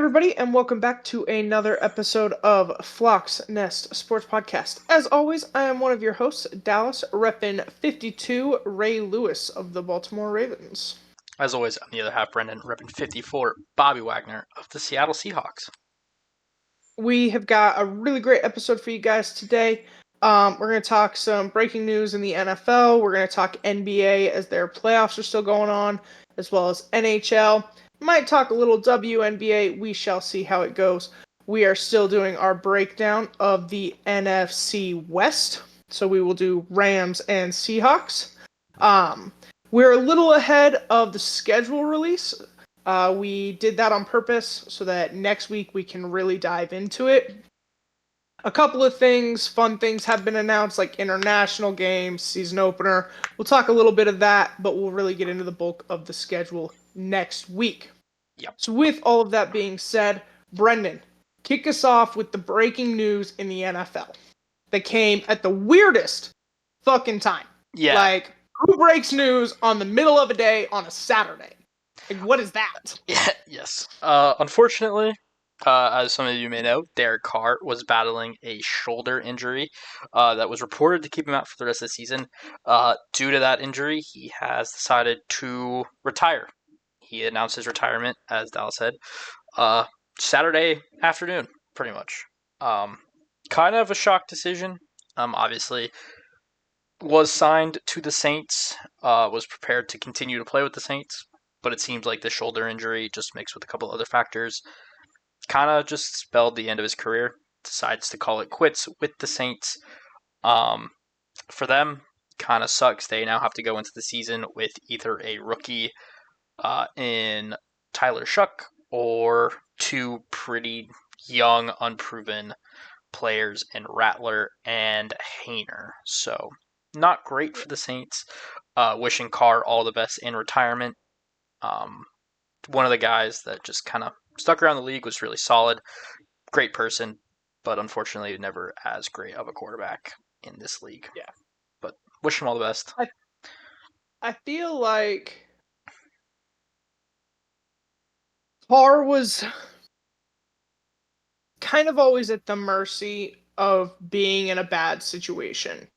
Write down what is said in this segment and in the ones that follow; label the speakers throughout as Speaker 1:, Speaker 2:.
Speaker 1: everybody, and welcome back to another episode of Flock's Nest Sports Podcast. As always, I am one of your hosts, Dallas, reppin' 52, Ray Lewis of the Baltimore Ravens.
Speaker 2: As always, I'm the other half, Brendan, repping 54, Bobby Wagner of the Seattle Seahawks.
Speaker 1: We have got a really great episode for you guys today. We're going to talk some breaking news in the NFL. We're going to talk NBA as their playoffs are still going on, as well as NHL. Might talk a little WNBA. We shall see how it goes. We are still doing our breakdown of the NFC West. So we will do Rams and Seahawks. We're a little ahead of the schedule release. We did that on purpose so that next week we can really dive into it. A couple of things, fun things have been announced, like international games, season opener. We'll talk a little bit of that, but we'll really get into the bulk of the schedule next week.
Speaker 2: Yep.
Speaker 1: So with all of that being said, Brendan, kick us off with the breaking news in the NFL that came at the weirdest fucking time.
Speaker 2: Yeah.
Speaker 1: Like, who breaks news on the middle of a day on a Saturday? Like, what is that?
Speaker 2: Yeah. Yes. Unfortunately, as some of you may know, Derek Carr was battling a shoulder injury that was reported to keep him out for the rest of the season. Due to that injury, he has decided to retire. He announced his retirement, as Dallas said, Saturday afternoon, pretty much. Kind of a shock decision. Obviously, was signed to the Saints, was prepared to continue to play with the Saints, but it seems like the shoulder injury, just mixed with a couple other factors, kind of just spelled the end of his career. Decides to call it quits with the Saints. For them, kind of sucks. They now have to go into the season with either a rookie in Tyler Shuck or two pretty young, unproven players in Rattler and Hayner. So, not great for the Saints. Wishing Carr all the best in retirement. One of the guys that just kind of stuck around the league, was really solid, great person, but unfortunately never as great of a quarterback in this league.
Speaker 1: Yeah.
Speaker 2: But wish him all the best.
Speaker 1: I feel like Carr was kind of always at the mercy of being in a bad situation.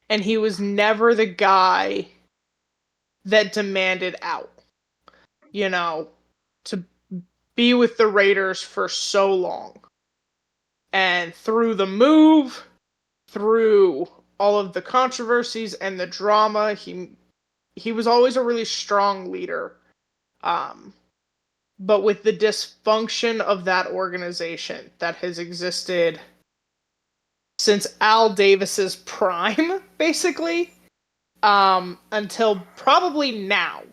Speaker 1: And he was never the guy that demanded out. You know, to be with the Raiders for so long. And through the move, through all of the controversies and the drama, he was always a really strong leader. But with the dysfunction of that organization that has existed since Al Davis's prime, basically, until probably now,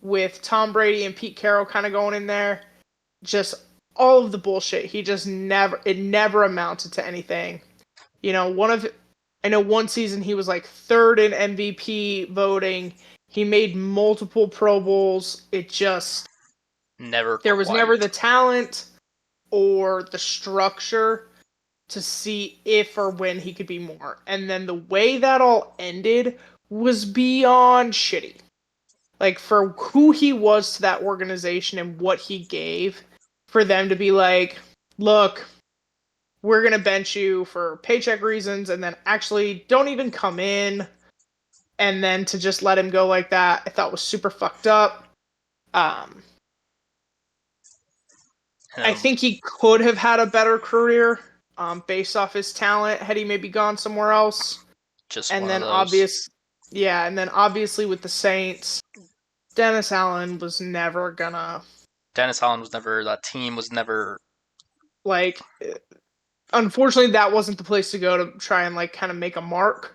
Speaker 1: with Tom Brady and Pete Carroll kind of going in there, just all of the bullshit. It never amounted to anything. You know, I know one season he was like third in MVP voting. He made multiple Pro Bowls. It just there was never the talent or the structure to see if or when he could be more. And then the way that all ended was beyond shitty. Like, for who he was to that organization and what he gave, for them to be like, look, we're going to bench you for paycheck reasons, and then actually don't even come in, and then to just let him go like that, I thought was super fucked up. I think he could have had a better career based off his talent had he maybe gone somewhere else.
Speaker 2: And then
Speaker 1: obviously with the Saints, Dennis Allen was never
Speaker 2: that team was never
Speaker 1: like, unfortunately that wasn't the place to go to try and like kind of make a mark.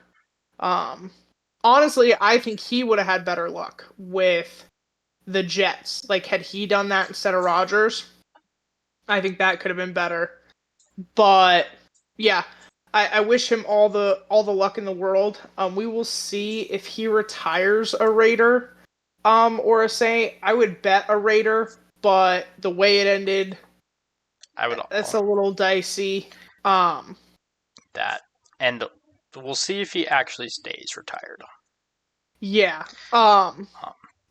Speaker 1: Honestly, I think he would have had better luck with the Jets. Like, had he done that instead of Rodgers, I think that could have been better. But yeah, I wish him all the luck in the world. We will see if he retires a Raider or a Saint. I would bet a Raider, but the way it ended, that's a little dicey.
Speaker 2: That, and we'll see if he actually stays retired.
Speaker 1: Yeah.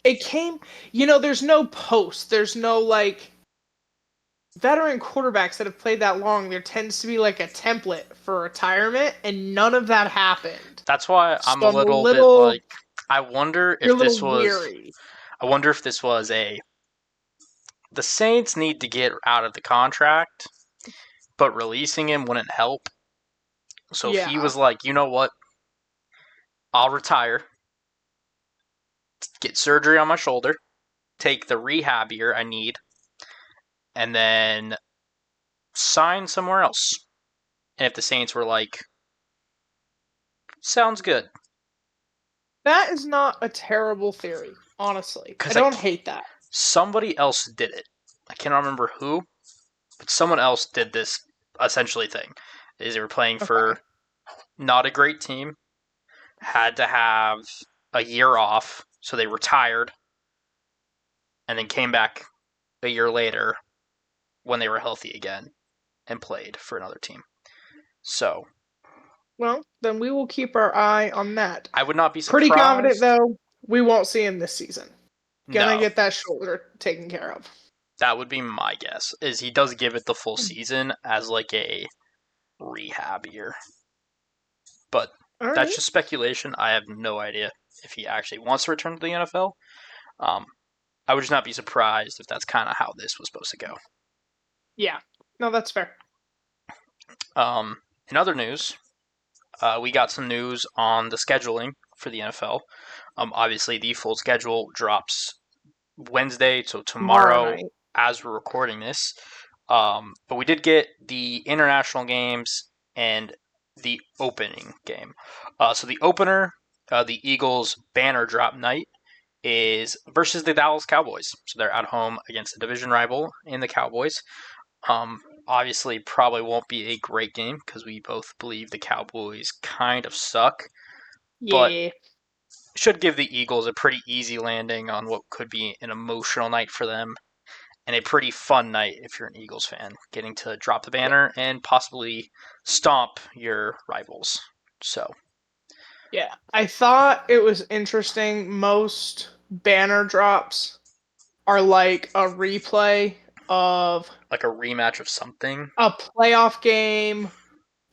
Speaker 1: It came, there's no post. There's no, like, veteran quarterbacks that have played that long, there tends to be like a template for retirement, and none of that happened.
Speaker 2: That's why I'm a
Speaker 1: So
Speaker 2: little bit like, I wonder
Speaker 1: you're
Speaker 2: if
Speaker 1: a little
Speaker 2: this was,
Speaker 1: weary.
Speaker 2: the Saints need to get out of the contract, but releasing him wouldn't help. So if he
Speaker 1: Yeah.
Speaker 2: was like, you know what, I'll retire, get surgery on my shoulder, take the rehab year I need, and then sign somewhere else. And if the Saints were like, sounds good.
Speaker 1: That is not a terrible theory, honestly. I
Speaker 2: Because
Speaker 1: don't hate that.
Speaker 2: somebody else did it. I can't remember who, but someone else did this essentially thing. Is they were playing
Speaker 1: Okay.
Speaker 2: for not a great team, had to have a year off, so they retired, and then came back a year later when they were healthy again and played for another team. So
Speaker 1: Well, then we will keep our eye on that.
Speaker 2: I would not be
Speaker 1: Pretty confident,
Speaker 2: surprised.
Speaker 1: though, we won't see him this season. Gonna
Speaker 2: No,
Speaker 1: get that shoulder taken care of.
Speaker 2: that would be my guess. Is he does give it the full season as like a rehab year, but
Speaker 1: All
Speaker 2: that's
Speaker 1: right.
Speaker 2: just speculation. I have no idea if he actually wants to return to the NFL. Um, I would just not be surprised if that's kind of how this was supposed to go.
Speaker 1: Yeah. No, that's fair.
Speaker 2: In other news, we got some news on the scheduling for the NFL. Obviously, the full schedule drops Wednesday, so
Speaker 1: Tomorrow
Speaker 2: tomorrow
Speaker 1: night.
Speaker 2: as we're recording this. But we did get the international games and the opening game. So the opener, the Eagles banner drop night, is versus the Dallas Cowboys. So they're at home against a division rival in the Cowboys. Obviously, probably won't be a great game because we both believe the Cowboys kind of suck, but
Speaker 1: Yeah.
Speaker 2: should give the Eagles a pretty easy landing on what could be an emotional night for them and a pretty fun night if you're an Eagles fan, getting to drop the
Speaker 1: Yeah.
Speaker 2: banner and possibly stomp your rivals. So,
Speaker 1: Yeah. I thought it was interesting. Most banner drops are like a replay of
Speaker 2: like a rematch of something.
Speaker 1: a playoff game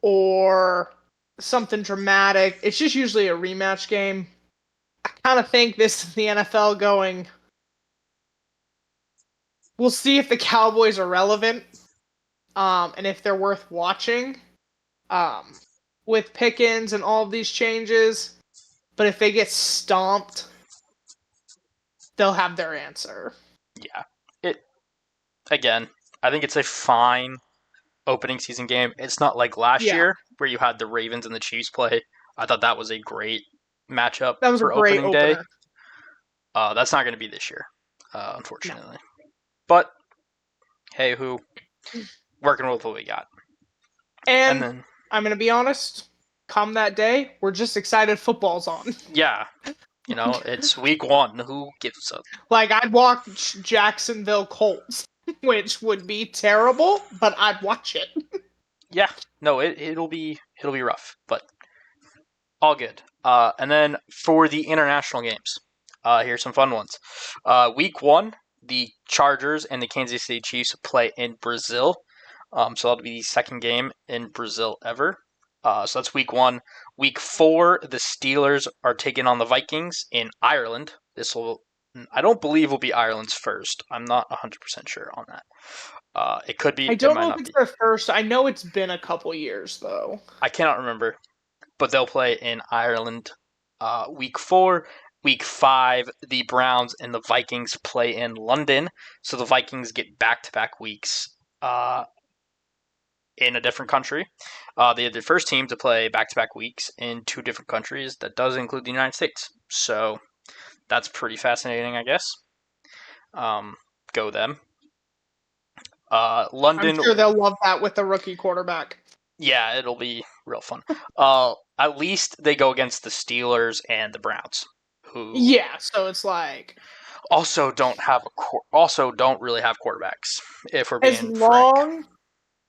Speaker 1: or something dramatic. It's just usually a rematch game. I kind of think this is the NFL going, we'll see if the Cowboys are relevant, and if they're worth watching, um, with Pickens and all of these changes. But if they get stomped, they'll have their answer.
Speaker 2: Yeah. It again, I think it's a fine opening season game. It's not like last
Speaker 1: Yeah,
Speaker 2: year where you had the Ravens and the Chiefs play. I thought that was a great matchup
Speaker 1: that was a
Speaker 2: for
Speaker 1: great
Speaker 2: opening day.
Speaker 1: opener.
Speaker 2: That's not going to be this year,
Speaker 1: No.
Speaker 2: unfortunately. But hey, who working with what we got? And
Speaker 1: And
Speaker 2: then
Speaker 1: I'm going to be honest, come that day, we're just excited football's on.
Speaker 2: yeah, it's week one. Who gives a
Speaker 1: Like, I'd watch Jacksonville Colts, which would be terrible, but I'd watch it.
Speaker 2: yeah? No, it'll be rough, but all good. And then for the international games, here's some fun ones. Week one, the Chargers and the Kansas City Chiefs play in Brazil. So that'll be the second game in Brazil ever. So that's week one. Week four, the Steelers are taking on the Vikings in Ireland. I don't believe, will be Ireland's first. I'm not 100% sure on that. It could be,
Speaker 1: I
Speaker 2: it
Speaker 1: don't
Speaker 2: might
Speaker 1: know if
Speaker 2: not
Speaker 1: it's
Speaker 2: be.
Speaker 1: their first. I know it's been a couple years, though.
Speaker 2: I cannot remember, but they'll play in Ireland. Week four, week five, the Browns and the Vikings play in London. So the Vikings get back-to-back weeks in a different country. They are the first team to play back-to-back weeks in two different countries. That does include the United States. So that's pretty fascinating, I guess. Go them.
Speaker 1: I'm
Speaker 2: London,
Speaker 1: sure they'll love that with the rookie quarterback.
Speaker 2: yeah, it'll be real fun. At least they go against the Steelers and the Browns, who
Speaker 1: Yeah, so it's like,
Speaker 2: also don't really have quarterbacks. If we're
Speaker 1: as
Speaker 2: being frank,
Speaker 1: long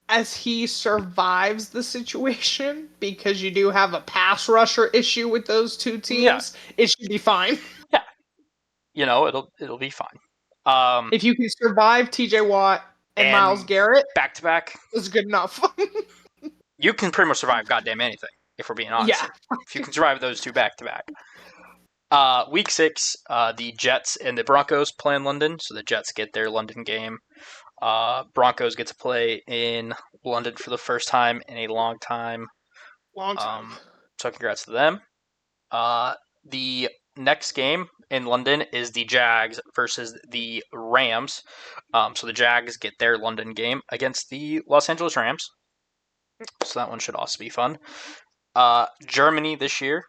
Speaker 1: as he survives the situation, because you do have a pass rusher issue with those two
Speaker 2: yeah,
Speaker 1: teams, it should be fine.
Speaker 2: yeah, it'll be fine. Um,
Speaker 1: If you can survive TJ Watt and Myles Garrett
Speaker 2: back-to-back.
Speaker 1: is good enough.
Speaker 2: You can pretty much survive goddamn anything, if we're being honest.
Speaker 1: Yeah.
Speaker 2: If you can survive those two back-to-back. Week 6, the Jets and the Broncos play in London, so the Jets get their London game. Broncos get to play in London for the first time in a long time.
Speaker 1: Long time.
Speaker 2: So congrats to them. The next game in London is the Jags versus the Rams. So the Jags get their London game against the Los Angeles Rams. So that one should also be fun. Germany this year,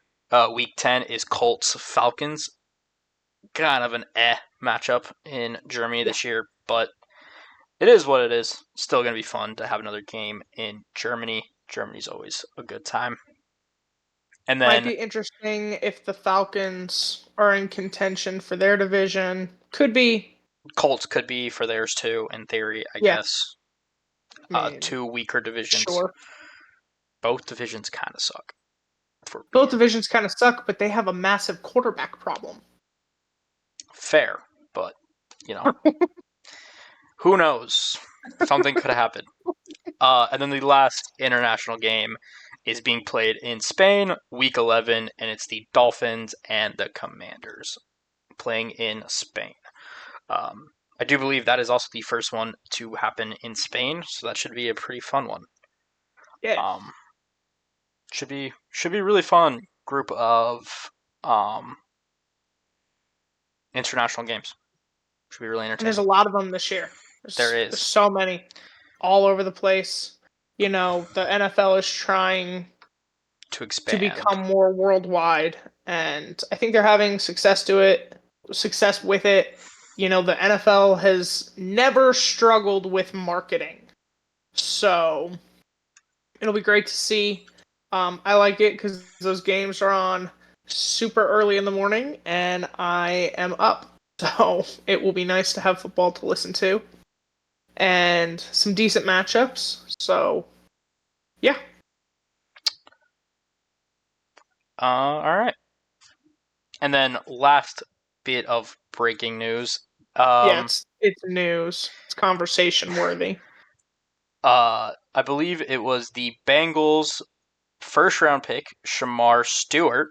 Speaker 2: week 10 is Colts Falcons. Kind of an matchup in Germany this year, but it is what it is. Still going to be fun to have another game in Germany. Germany's always a good time. And then
Speaker 1: might be interesting if the Falcons are in contention for their division. Could be.
Speaker 2: Colts could be for theirs too, in theory, I guess. Two weaker divisions.
Speaker 1: Sure.
Speaker 2: Both divisions kind of suck.
Speaker 1: Both divisions kind of suck, but they have a massive quarterback problem.
Speaker 2: Fair, but, who knows? Something could happen. And then the last international game is being played in Spain, week 11, and it's the Dolphins and the Commanders playing in Spain. I do believe that is also the first one to happen in Spain, so that should be a pretty fun one.
Speaker 1: Yeah.
Speaker 2: Should be really fun group of international games. Should be really entertaining.
Speaker 1: And there's a lot of them this year. There's so many, all over the place. The NFL is trying
Speaker 2: to expand,
Speaker 1: to become more worldwide, and I think they're having success with it. The NFL has never struggled with marketing, so it'll be great to see. I like it because those games are on super early in the morning, and I am up. So it will be nice to have football to listen to. And some decent matchups. So, yeah.
Speaker 2: All right. And then last bit of breaking news.
Speaker 1: It's news. It's conversation worthy.
Speaker 2: I believe it was the Bengals' first-round pick, Shamar Stewart,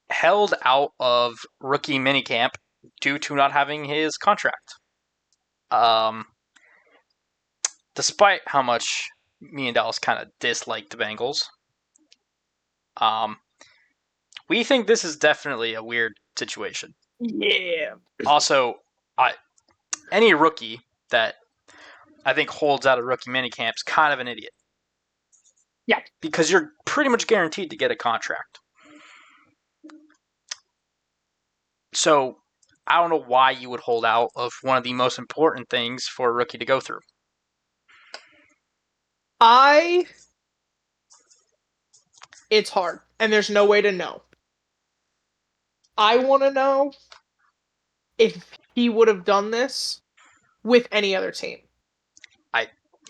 Speaker 2: held out of rookie minicamp due to not having his contract. Despite how much me and Dallas kind of dislike the Bengals, we think this is definitely a weird situation.
Speaker 1: Yeah.
Speaker 2: Also, any rookie that I think holds out of rookie minicamp is kind of an idiot.
Speaker 1: Yeah.
Speaker 2: Because you're pretty much guaranteed to get a contract. So, I don't know why you would hold out of one of the most important things for a rookie to go through.
Speaker 1: It's hard, and there's no way to know. I want to know if he would have done this with any other team.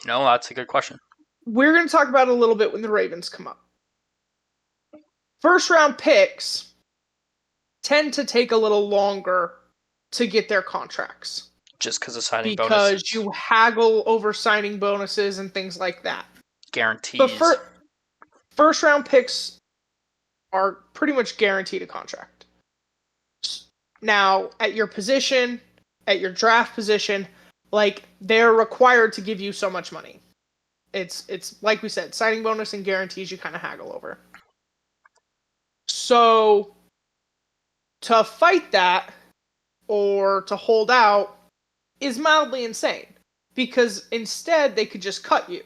Speaker 2: That's a good question.
Speaker 1: We're going to talk about it a little bit when the Ravens come up. First round picks tend to take a little longer to get their contracts.
Speaker 2: Just because of signing bonuses.
Speaker 1: Because you haggle over signing bonuses and things like that.
Speaker 2: Guarantees.
Speaker 1: But first round picks are pretty much guaranteed a contract. Now, at your position, at your draft position, they're required to give you so much money. It's like we said, signing bonus and guarantees you kind of haggle over. So, to fight that, or to hold out, is mildly insane. Because instead, they could just cut you.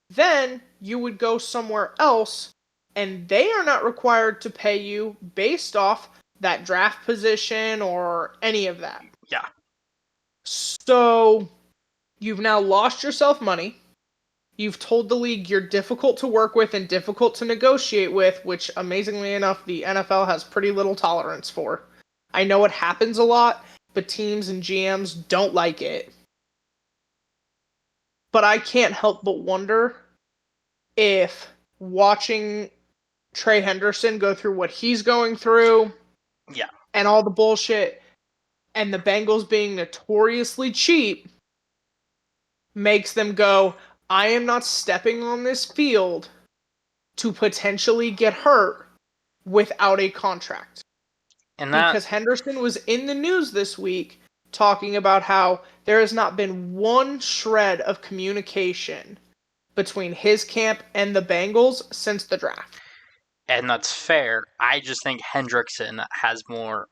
Speaker 1: Then, you would go somewhere else, and they are not required to pay you based off that draft position or any of that.
Speaker 2: Yeah.
Speaker 1: So, you've now lost yourself money. You've told the league you're difficult to work with and difficult to negotiate with, which, amazingly enough, the NFL has pretty little tolerance for. I know it happens a lot, but teams and GMs don't like it. But I can't help but wonder if watching Trey Henderson go through what he's going through,
Speaker 2: yeah,
Speaker 1: and all the bullshit, and the Bengals being notoriously cheap, makes them go, I am not stepping on this field to potentially get hurt without a contract.
Speaker 2: And that
Speaker 1: Because Henderson was in the news this week talking about how there has not been one shred of communication between his camp and the Bengals since the draft.
Speaker 2: and that's fair. I just think Hendrickson has more.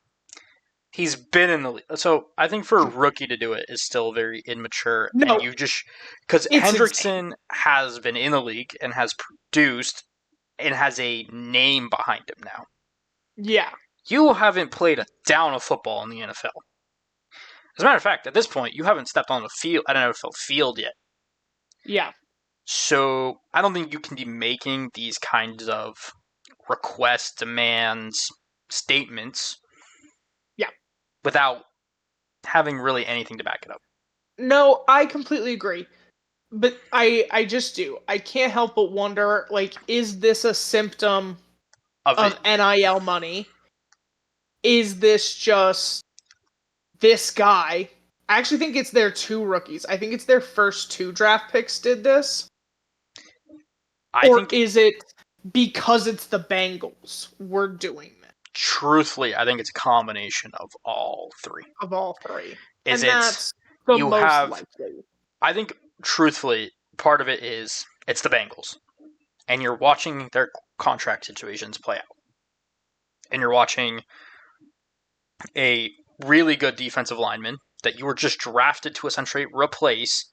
Speaker 2: He's been in the league, so I think for a rookie to do it is still very immature. And
Speaker 1: No,
Speaker 2: you just because
Speaker 1: it's insane.
Speaker 2: Hendrickson has been in the league and has produced and has a name behind him now.
Speaker 1: Yeah.
Speaker 2: You haven't played a down of football in the NFL. As a matter of fact, at this point, you haven't stepped on a field at an NFL field yet.
Speaker 1: Yeah.
Speaker 2: So I don't think you can be making these kinds of requests, demands, statements
Speaker 1: Yeah.
Speaker 2: without having really anything to back it up.
Speaker 1: No, I completely agree. But I just do. I can't help but wonder, like, is this a symptom
Speaker 2: Of
Speaker 1: of
Speaker 2: it,
Speaker 1: NIL money? Is this just this guy? I actually think it's their two rookies. I think it's their first two draft picks did this.
Speaker 2: I
Speaker 1: Or
Speaker 2: think,
Speaker 1: is it because it's the Bengals we're doing this
Speaker 2: truthfully, I think it's a combination of all three.
Speaker 1: of all three?
Speaker 2: Is
Speaker 1: And
Speaker 2: it's
Speaker 1: that's the
Speaker 2: you
Speaker 1: most
Speaker 2: have,
Speaker 1: likely.
Speaker 2: I think, truthfully, part of it is it's the Bengals, and you're watching their contract situations play out, and you're watching a really good defensive lineman that you were just drafted to essentially replace,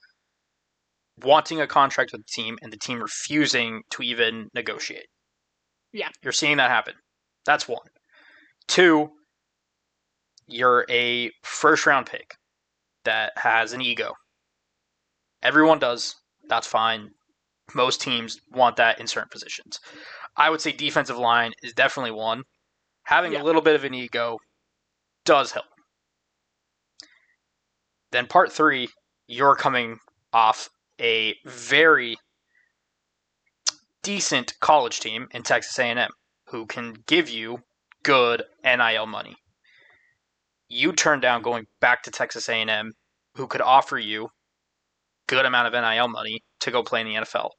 Speaker 2: wanting a contract with the team, and the team refusing to even negotiate.
Speaker 1: Yeah.
Speaker 2: You're seeing that happen. That's one. Two, you're a first round pick that has an ego. Everyone does. That's fine. Most teams want that in certain positions. I would say defensive line is definitely one. Having a
Speaker 1: Yeah.
Speaker 2: little bit of an ego does help. Then part three, you're coming off a very decent college team in Texas A&M who can give you good NIL money. You turn down going back to Texas A&M who could offer you good amount of NIL money to go play in the NFL.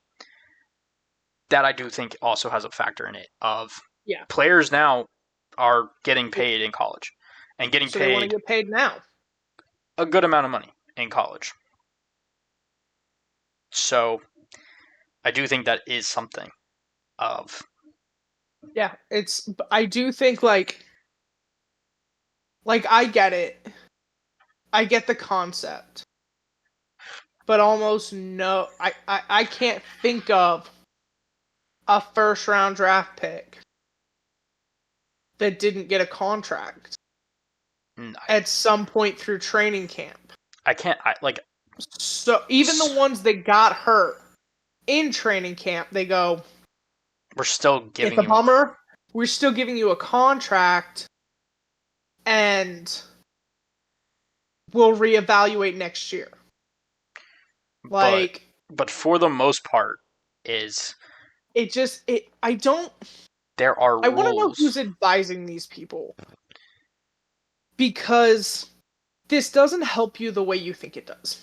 Speaker 2: That I do think also has a factor in it of
Speaker 1: Yeah.
Speaker 2: players now are getting paid in college and getting
Speaker 1: So they want to
Speaker 2: paid
Speaker 1: get paid now.
Speaker 2: a good amount of money in college. So I do think that is something of
Speaker 1: Yeah, I do think like I get it. I get the concept. But almost no I can't think of a first round draft pick that didn't get a contract at some point through training camp.
Speaker 2: I can't
Speaker 1: So even the ones that got hurt in training camp, they go,
Speaker 2: we're still
Speaker 1: it's
Speaker 2: giving
Speaker 1: a
Speaker 2: you
Speaker 1: bummer. We're still giving you a contract and we'll reevaluate next year. Like,
Speaker 2: but for the most part is
Speaker 1: I don't.
Speaker 2: there are
Speaker 1: I want to know
Speaker 2: rules.
Speaker 1: who's advising these people because this doesn't help you the way you think it does.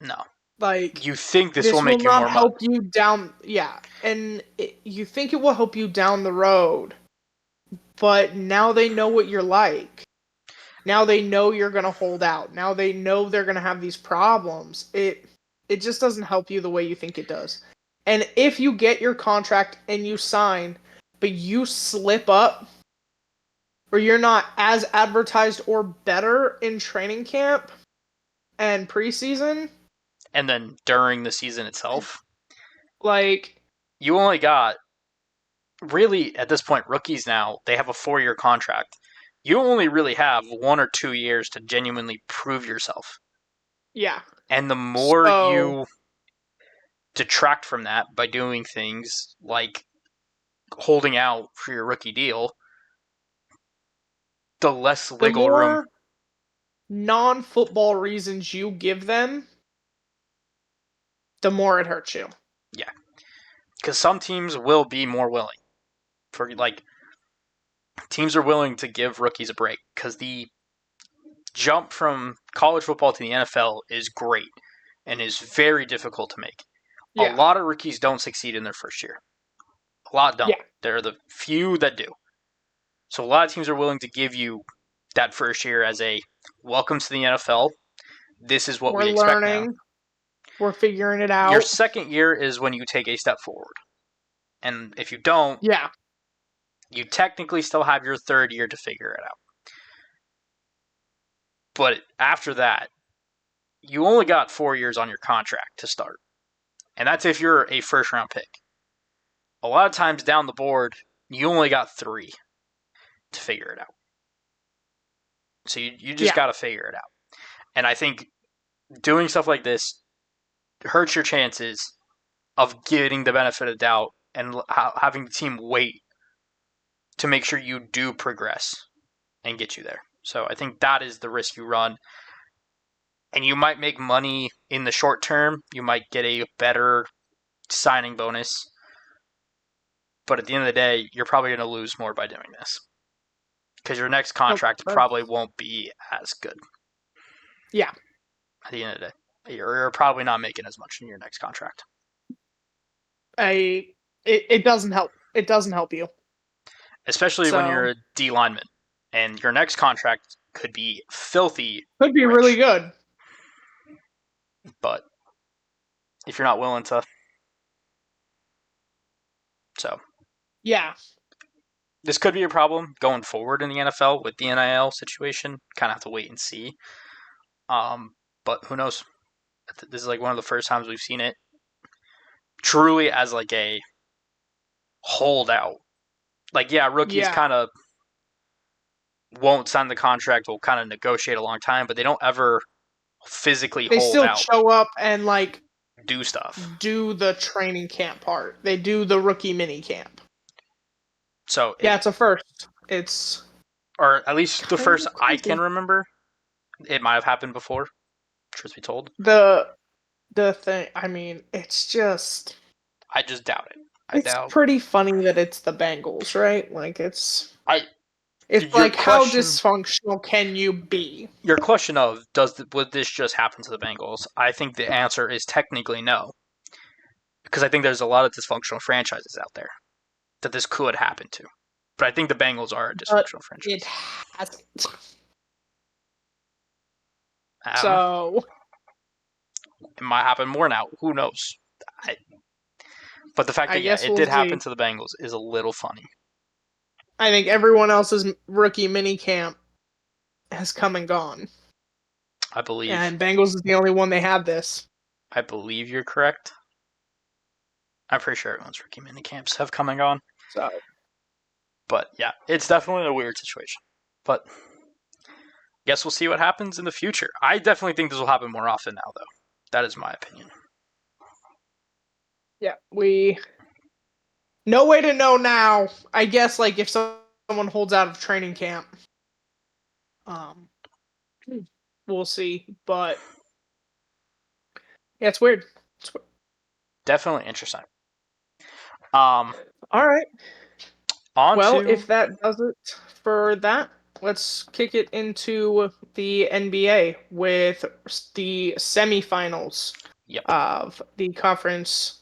Speaker 2: No.
Speaker 1: Like,
Speaker 2: You think this will
Speaker 1: this will
Speaker 2: make you
Speaker 1: not
Speaker 2: more
Speaker 1: help
Speaker 2: money.
Speaker 1: you down. Yeah, and you think it will help you down the road, but now they know what you're like. Now they know you're gonna hold out. Now they know they're gonna have these problems. It just doesn't help you the way you think it does. And if you get your contract and you sign, but you slip up, or you're not as advertised or better in training camp and preseason,
Speaker 2: And then during the season itself,
Speaker 1: like,
Speaker 2: you only got really at this point rookies now, they have a 4-year contract. You only really have 1 or 2 years to genuinely prove yourself.
Speaker 1: yeah.
Speaker 2: And the more
Speaker 1: So
Speaker 2: you detract from that by doing things like holding out for your rookie deal, the less
Speaker 1: the
Speaker 2: wiggle room.
Speaker 1: more non-football reasons you give them, the more it hurts you.
Speaker 2: Yeah. Because some teams will be more willing. Teams are willing to give rookies a break because the jump from college football to the NFL is great. and is very difficult to make. A
Speaker 1: Yeah.
Speaker 2: lot of rookies don't succeed in their first year. A lot don't.
Speaker 1: Yeah.
Speaker 2: There are the few that do. So a lot of teams are willing to give you that first year as a welcome to the NFL. This is what
Speaker 1: We're
Speaker 2: we expect now.
Speaker 1: learning. We're figuring it
Speaker 2: Your
Speaker 1: out.
Speaker 2: second year is when you take a step forward. And if you don't,
Speaker 1: Yeah.
Speaker 2: you technically still have your third year to figure it out. But after that, you only got 4 years on your contract to start. And that's if you're a first round pick. A lot of times down the board, you only got 3 to figure it out. So you just got to figure it out. And I think doing stuff like this hurts your chances of getting the benefit of doubt and having the team wait to make sure you do progress and get you there. So I think that is the risk you run. And you might make money in the short term. You might get a better signing bonus. But at the end of the day, you're probably going to lose more by doing this. Because your next contract probably won't be as good.
Speaker 1: Yeah.
Speaker 2: At the end of the day. You're probably not making as much in your next contract.
Speaker 1: It doesn't help. It doesn't help you.
Speaker 2: Especially when you're a D lineman. And your next contract could be filthy.
Speaker 1: Could be really good.
Speaker 2: But if you're not willing to. So.
Speaker 1: Yeah.
Speaker 2: This could be a problem going forward in the NFL with the NIL situation. Kind of have to wait and see. But who knows? This is like one of the first times we've seen it truly as like a holdout. Like, yeah, rookies kind of won't sign the contract, will kind of negotiate a long time, but they don't ever physically hold out. They still
Speaker 1: show up and like
Speaker 2: do stuff.
Speaker 1: Do the training camp part. They do the rookie mini camp.
Speaker 2: So
Speaker 1: it's a first. It's
Speaker 2: or at least the first I can remember. It might have happened before. Truth be told,
Speaker 1: the thing. I mean, it's just.
Speaker 2: I just doubt it.
Speaker 1: It's pretty funny that it's the Bengals, right? Like it's. It's like how dysfunctional can you be?
Speaker 2: Your question of would this just happen to the Bengals? I think the answer is technically no, because I think there's a lot of dysfunctional franchises out there that this could happen to. But I think the Bengals are a dysfunctional franchise.
Speaker 1: It hasn't. So
Speaker 2: it might happen more now. Who knows? But the fact that it did happen to the Bengals is a little funny.
Speaker 1: I think everyone else's rookie mini camp has come and gone.
Speaker 2: I believe.
Speaker 1: And Bengals is the only one they have this.
Speaker 2: I believe you're correct. I'm pretty sure everyone's rookie mini camps have come and gone.
Speaker 1: So.
Speaker 2: But yeah, it's definitely a weird situation. But guess we'll see what happens in the future. I definitely think this will happen more often now, though. That is my opinion.
Speaker 1: Yeah, no way to know now. I guess like if someone holds out of training camp, we'll see. But yeah, it's weird.
Speaker 2: Definitely interesting.
Speaker 1: All right. If that does it for that, let's kick it into the NBA with the semifinals of the conference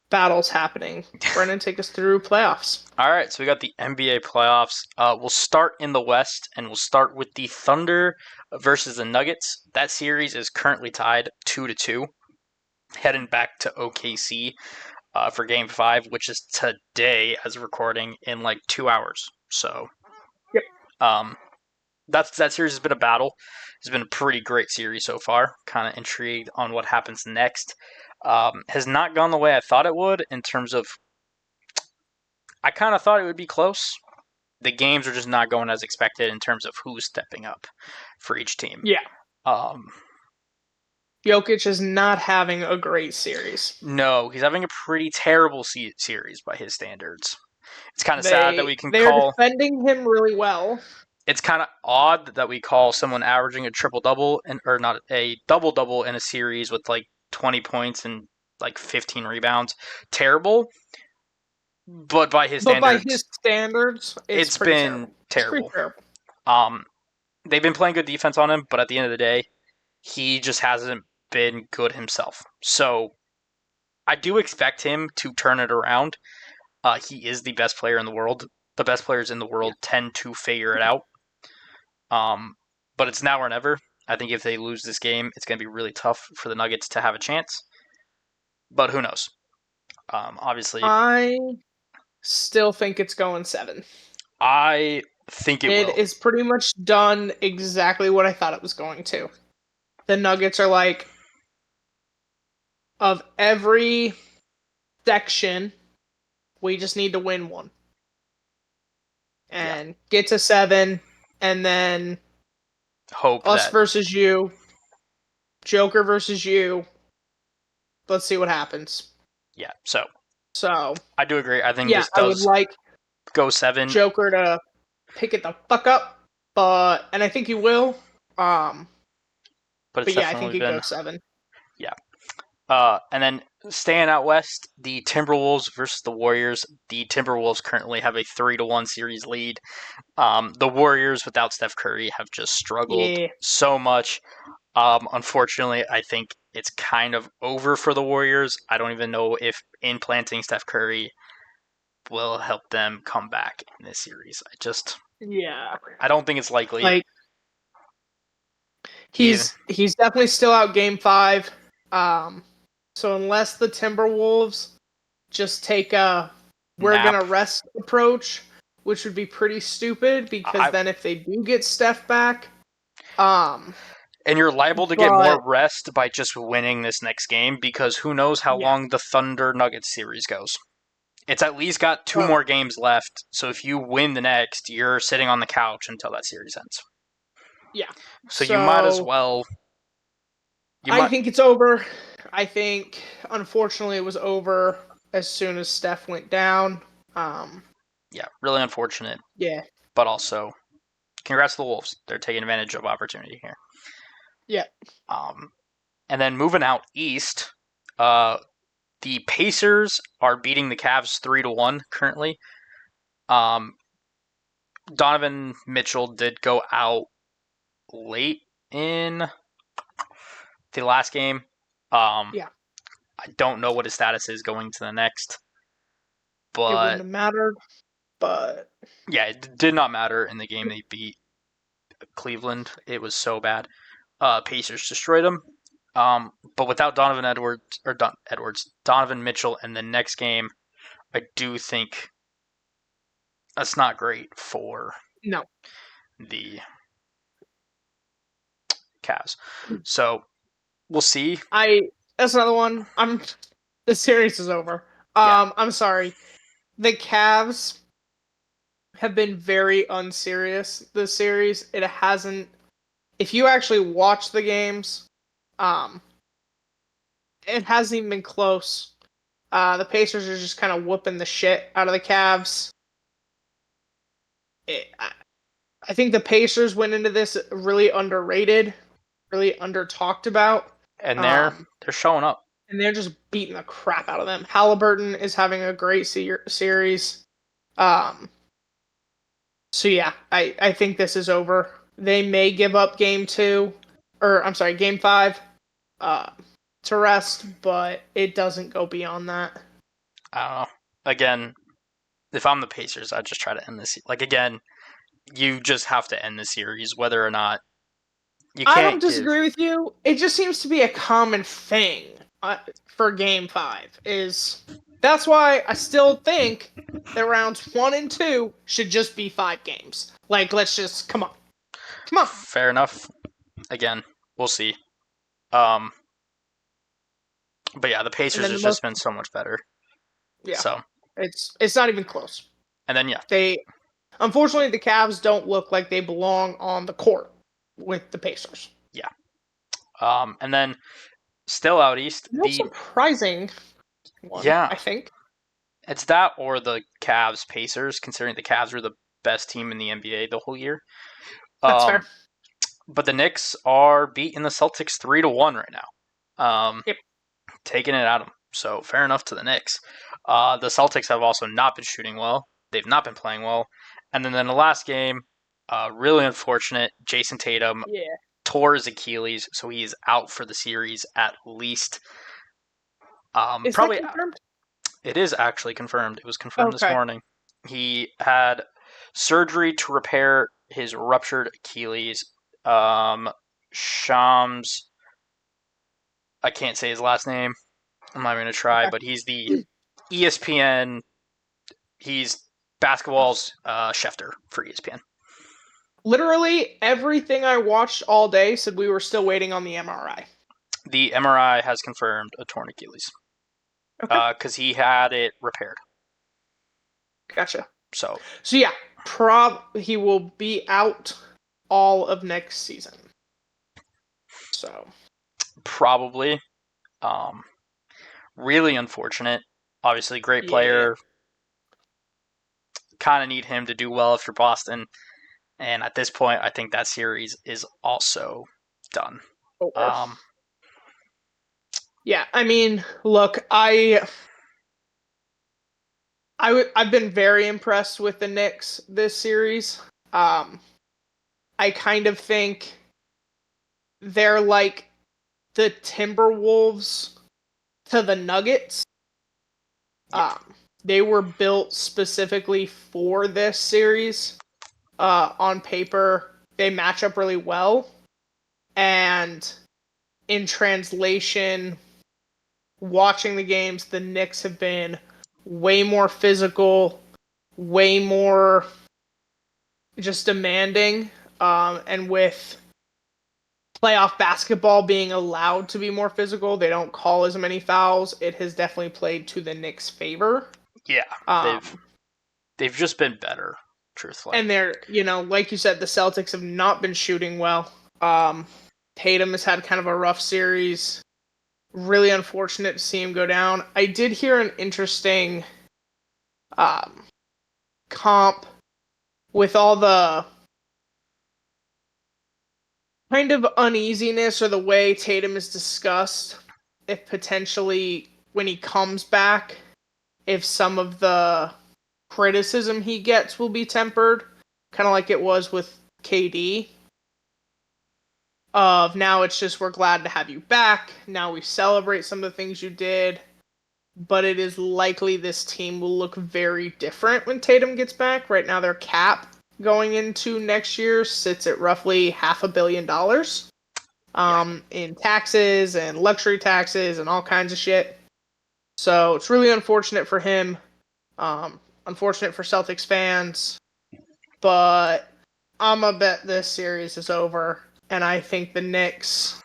Speaker 1: battles happening. Brennan, take us through playoffs.
Speaker 2: All right, so we got the NBA playoffs. We'll start in the West, and we'll start with the Thunder versus the Nuggets. That series is currently tied 2-2, heading back to OKC for Game 5, which is today as recording in like 2 hours. So, that series has been a battle. It's been a pretty great series so far. Kind of intrigued on what happens next. Has not gone the way I thought it would in terms of. I kind of thought it would be close. The games are just not going as expected in terms of who's stepping up for each team.
Speaker 1: Yeah. Jokic is not having a great series.
Speaker 2: No, he's having a pretty terrible series by his standards. It's kind of sad that we can
Speaker 1: they're defending him really well.
Speaker 2: It's kind of odd that we call someone averaging a triple-double, or not a double-double in a series with like 20 points and like 15 rebounds terrible. But by his
Speaker 1: standards,
Speaker 2: it's been terrible. They've been playing good defense on him, but at the end of the day, he just hasn't been good himself. So I do expect him to turn it around. He is the best player in the world. The best players in the world tend to figure it out. But it's now or never. I think if they lose this game, it's going to be really tough for the Nuggets to have a chance. But who knows? Obviously,
Speaker 1: I still think it's going 7.
Speaker 2: I think it
Speaker 1: It
Speaker 2: will.
Speaker 1: is pretty much done exactly what I thought it was going to. The Nuggets are like, of every section, we just need to win one. And get to 7, and then
Speaker 2: Hope
Speaker 1: us
Speaker 2: that.
Speaker 1: versus you, Joker versus you. Let's see what happens.
Speaker 2: Yeah, so
Speaker 1: So,
Speaker 2: I do agree. I think
Speaker 1: yeah,
Speaker 2: this
Speaker 1: I would
Speaker 2: does
Speaker 1: like
Speaker 2: go 7.
Speaker 1: Joker to pick it the fuck up, and I think he will.
Speaker 2: But it's
Speaker 1: But yeah, I think
Speaker 2: definitely
Speaker 1: he'd
Speaker 2: been.
Speaker 1: go 7.
Speaker 2: Yeah. And then staying out west, the Timberwolves versus the Warriors. The Timberwolves currently have a 3-1 series lead. The Warriors without Steph Curry have just struggled
Speaker 1: Yeah,
Speaker 2: so much. Unfortunately, I think it's kind of over for the Warriors. I don't even know if implanting Steph Curry will help them come back in this series.
Speaker 1: yeah.
Speaker 2: I don't think it's likely.
Speaker 1: Like
Speaker 2: Even
Speaker 1: he's definitely still out game 5. So unless the Timberwolves just take a we're
Speaker 2: nap,
Speaker 1: gonna rest approach, which would be pretty stupid because
Speaker 2: I,
Speaker 1: then if they do get Steph back, um,
Speaker 2: and you're liable to get
Speaker 1: but
Speaker 2: more rest by just winning this next game because who knows how
Speaker 1: yeah,
Speaker 2: long the Thunder Nuggets series goes. It's at least got 2
Speaker 1: uh,
Speaker 2: more games left, so if you win the next, you're sitting on the couch until that series ends.
Speaker 1: yeah.
Speaker 2: So you might as
Speaker 1: So
Speaker 2: well. You
Speaker 1: I
Speaker 2: might.
Speaker 1: think it's over. I think unfortunately it was over as soon as Steph went down. Um,
Speaker 2: Yeah, really unfortunate,
Speaker 1: yeah,
Speaker 2: but also congrats to the Wolves. They're taking advantage of opportunity here.
Speaker 1: yeah,
Speaker 2: Um, and then moving out east, uh, the Pacers are beating the Cavs 3-1 currently. Um, Donovan Mitchell did go out late in the last game. Um,
Speaker 1: yeah.
Speaker 2: I don't know what his status is going to the next,
Speaker 1: It wouldn't
Speaker 2: but
Speaker 1: have mattered, but
Speaker 2: yeah, it did not matter in the game they beat Cleveland. It was so bad. Pacers destroyed them. But without Donovan Mitchell in the next game, I do think that's not great for
Speaker 1: no.
Speaker 2: the Cavs. So we'll see.
Speaker 1: That's another one. The series is over.
Speaker 2: Yeah,
Speaker 1: I'm sorry. The Cavs have been very unserious this series. It hasn't. If you actually watch the games, um, it hasn't even been close. The Pacers are just kind of whooping the shit out of the Cavs. I think the Pacers went into this really underrated, really under talked about,
Speaker 2: and they're
Speaker 1: um,
Speaker 2: they're showing up.
Speaker 1: and they're just beating the crap out of them. Halliburton is having a great series. Um, so yeah, I think this is over. They may give up game 5, uh, to rest, but it doesn't go beyond that.
Speaker 2: I don't know. Again, if I'm the Pacers, I'd just try to end this. Like again, you just have to end the series, whether or not you
Speaker 1: I don't
Speaker 2: can't give.
Speaker 1: disagree with you. It just seems to be a common thing for game 5. That's why I still think that rounds 1 and 2 should just be 5 games. Like, let's just come on.
Speaker 2: Fair enough. Again, we'll see. Um, but yeah, the
Speaker 1: And
Speaker 2: Pacers
Speaker 1: then
Speaker 2: has
Speaker 1: the
Speaker 2: just
Speaker 1: most,
Speaker 2: been so much better.
Speaker 1: yeah,
Speaker 2: So,
Speaker 1: it's not even close.
Speaker 2: and then yeah,
Speaker 1: They Unfortunately, the Cavs don't look like they belong on the court with the Pacers.
Speaker 2: yeah. And then still out east,
Speaker 1: No surprising one,
Speaker 2: yeah,
Speaker 1: I think.
Speaker 2: it's that or the Cavs Pacers, considering the Cavs were the best team in the NBA the whole year.
Speaker 1: That's fair.
Speaker 2: Um, but the Knicks are beating the Celtics 3-1 right now.
Speaker 1: Yep.
Speaker 2: Taking it out of them. So fair enough to the Knicks. The Celtics have also not been shooting well. They've not been playing well. And then in the last game, really unfortunate. Jason Tatum
Speaker 1: Yeah.
Speaker 2: tore his Achilles, so he is out for the series at least.
Speaker 1: Is that
Speaker 2: Probably
Speaker 1: confirmed?
Speaker 2: it is actually confirmed. It was confirmed this
Speaker 1: Okay.
Speaker 2: morning. He had surgery to repair his ruptured Achilles. Shams, I can't say his last name. I'm not even gonna try,
Speaker 1: Okay.
Speaker 2: but he's the ESPN. He's basketball's Schefter for ESPN.
Speaker 1: Literally everything I watched all day said we were still waiting on the MRI.
Speaker 2: The MRI has confirmed a torn Achilles
Speaker 1: Okay.
Speaker 2: because he had it repaired.
Speaker 1: Gotcha.
Speaker 2: So
Speaker 1: So yeah, he will be out all of next season. So
Speaker 2: probably, um, really unfortunate. Obviously, great
Speaker 1: yeah,
Speaker 2: player. Kind of need him to do well if you're Boston. And at this point, I think that series is also done.
Speaker 1: over.
Speaker 2: Um,
Speaker 1: Yeah, I mean, look, I've been very impressed with the Knicks this series. I kind of think they're like the Timberwolves to the Nuggets.
Speaker 2: yeah,
Speaker 1: They were built specifically for this series. On paper, they match up really well, and in translation, watching the games, the Knicks have been way more physical, way more just demanding, and with playoff basketball being allowed to be more physical, they don't call as many fouls. It has definitely played to the Knicks' favor.
Speaker 2: yeah. They've
Speaker 1: Um,
Speaker 2: they've just been better, truthfully.
Speaker 1: and they're, like you said, the Celtics have not been shooting well. Tatum has had kind of a rough series. Really unfortunate to see him go down. I did hear an interesting um, comp with all the kind of uneasiness or the way Tatum is discussed. If potentially when he comes back, if some of the criticism he gets will be tempered, kind of like it was with KD. Of now it's just we're glad to have you back. Now we celebrate some of the things you did. But it is likely this team will look very different when Tatum gets back. Right now, their cap going into next year sits at roughly $500 million
Speaker 2: Yeah,
Speaker 1: in taxes and luxury taxes and all kinds of shit. So it's really unfortunate for him. Unfortunate for Celtics fans. But I'm going to bet this series is over. And I think the Knicks.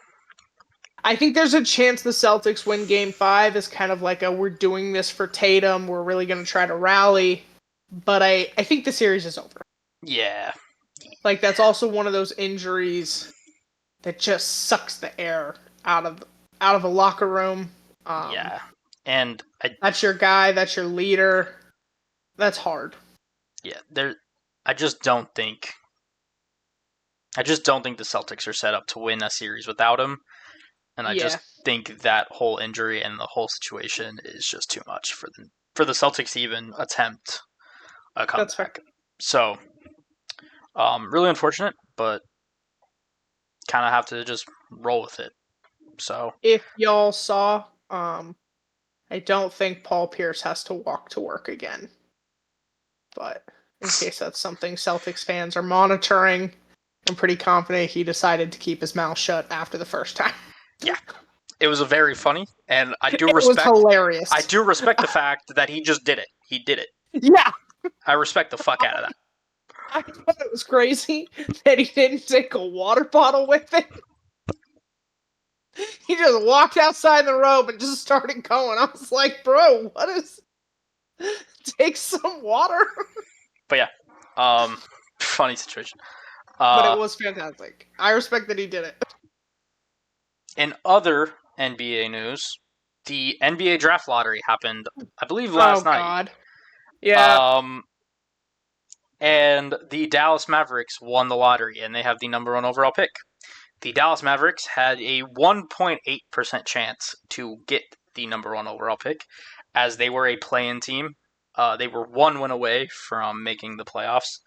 Speaker 1: I think there's a chance the Celtics win game 5 is kind of like a we're doing this for Tatum. We're really going to try to rally. But I think the series is over.
Speaker 2: yeah,
Speaker 1: Like, that's also one of those injuries that just sucks the air out of a locker room.
Speaker 2: yeah. And
Speaker 1: That's your guy. That's your leader. That's hard.
Speaker 2: yeah, there. I just don't think. I just don't think the Celtics are set up to win a series without him, and I
Speaker 1: Yeah,
Speaker 2: just think that whole injury and the whole situation is just too much for the Celtics to even attempt a
Speaker 1: that's fair.
Speaker 2: comeback. So, really unfortunate, but kind of have to just roll with it. So,
Speaker 1: If y'all saw, I don't think Paul Pierce has to walk to work again. But in case that's something Celtics fans are monitoring, I'm pretty confident he decided to keep his mouth shut after the first time.
Speaker 2: yeah, it was a very funny, and
Speaker 1: It was hilarious.
Speaker 2: I do respect the fact that he just did it. He did it.
Speaker 1: Yeah,
Speaker 2: I respect the fuck out of that.
Speaker 1: I thought it was crazy that he didn't take a water bottle with him. He just walked outside the robe and just started going. I was like, bro, what is. Take some water.
Speaker 2: But yeah, funny situation.
Speaker 1: But it was fantastic. I respect that he did it.
Speaker 2: In other NBA news, the NBA draft lottery happened, I believe,
Speaker 1: Oh,
Speaker 2: last night.
Speaker 1: God. Yeah.
Speaker 2: And the Dallas Mavericks won the lottery, and they have the number one overall pick. The Dallas Mavericks had a 1.8% chance to get the number one overall pick, as they were a play-in team. They were one win away from making the playoffs,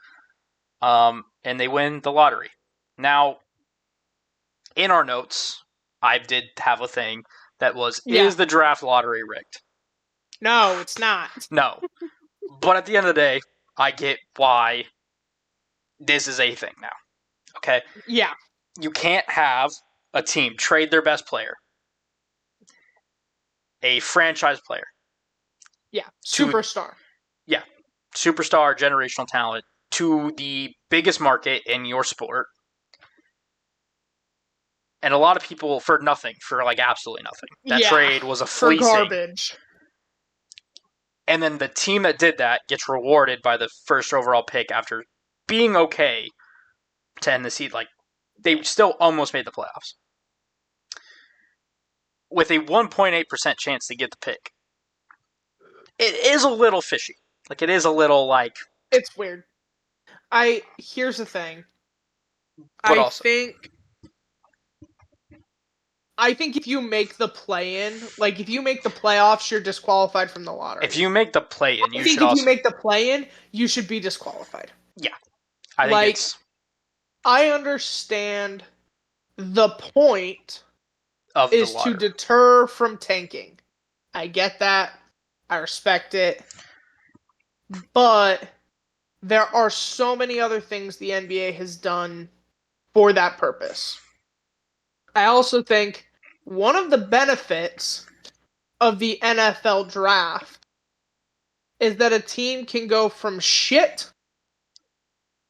Speaker 2: and they win the lottery. Now, in our notes, I did have a thing that was,
Speaker 1: Yeah.
Speaker 2: is the draft lottery rigged?
Speaker 1: No, it's not.
Speaker 2: No. But at the end of the day, I get why this is a thing now. Okay?
Speaker 1: Yeah.
Speaker 2: You can't have a team trade their best player, a franchise player,
Speaker 1: Yeah.
Speaker 2: to
Speaker 1: Superstar.
Speaker 2: superstar generational talent, to the biggest market in your sport. And a lot of people for nothing, for like absolutely nothing. That trade was a
Speaker 1: For
Speaker 2: fleecing.
Speaker 1: garbage.
Speaker 2: And then the team that did that gets rewarded by the first overall pick after being okay to end the season. Like, they still almost made the playoffs with a 1.8% chance to get the pick. It is a little fishy. Like, it is a little like.
Speaker 1: It's weird. Here's the thing.
Speaker 2: But
Speaker 1: I
Speaker 2: also,
Speaker 1: think if you make the play-in, like if you make the playoffs, you're disqualified from the lottery.
Speaker 2: if you make the play-in,
Speaker 1: I
Speaker 2: you
Speaker 1: think
Speaker 2: should
Speaker 1: if
Speaker 2: also.
Speaker 1: you make the play-in, you should be disqualified.
Speaker 2: Yeah, I think
Speaker 1: Like,
Speaker 2: it's
Speaker 1: I understand the point
Speaker 2: of the
Speaker 1: is to
Speaker 2: lottery.
Speaker 1: deter from tanking. I get that. I respect it. But there are so many other things the NBA has done for that purpose. I also think one of the benefits of the NFL draft is that a team can go from shit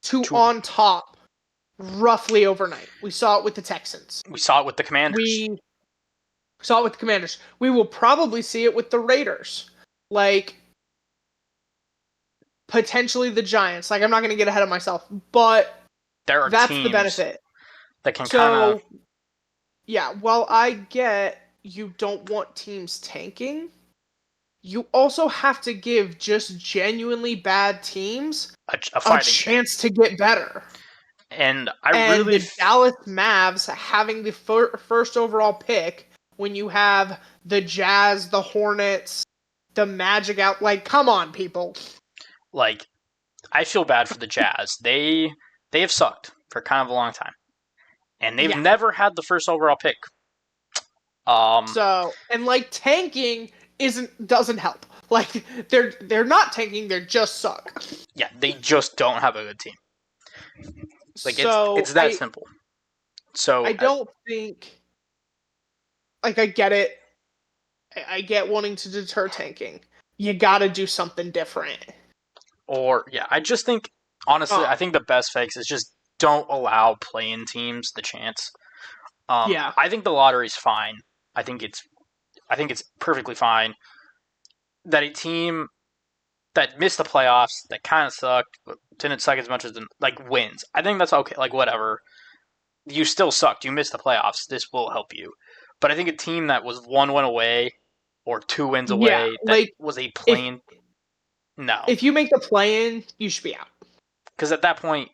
Speaker 1: to on top roughly overnight. We saw it with the Texans.
Speaker 2: We saw it with the Commanders.
Speaker 1: We saw it with the Commanders. We will probably see it with the Raiders. Like, potentially the Giants. Like, I'm not going to get ahead of myself, but
Speaker 2: there are
Speaker 1: that's
Speaker 2: teams
Speaker 1: the benefit.
Speaker 2: that can kind of.
Speaker 1: Yeah, while I get you don't want teams tanking, you also have to give just genuinely bad teams
Speaker 2: a
Speaker 1: chance to get better.
Speaker 2: And
Speaker 1: the Dallas Mavs having the first overall pick when you have the Jazz, the Hornets, the Magic out. Like, come on, people.
Speaker 2: Like, I feel bad for the Jazz. They have sucked for kind of a long time, and they've never had the first overall pick.
Speaker 1: So, and like, tanking doesn't help. Like, they're not tanking, they just suck.
Speaker 2: Yeah, they just don't have a good team. Like,
Speaker 1: so
Speaker 2: it's that simple. So
Speaker 1: I don't think, like, I get it. I get wanting to deter tanking. You gotta do something different.
Speaker 2: I just think, honestly, I think the best fix is just don't allow play-in teams the chance. I think the lottery's fine. I think it's perfectly fine that a team that missed the playoffs, that kind of sucked, but didn't suck as much as like wins. I think that's okay. Like, whatever. You still sucked. You missed the playoffs. This will help you. But I think a team that was 1 win away or 2 wins away, that was a plain. No.
Speaker 1: If you make the play-in, you should be out.
Speaker 2: Because at that point,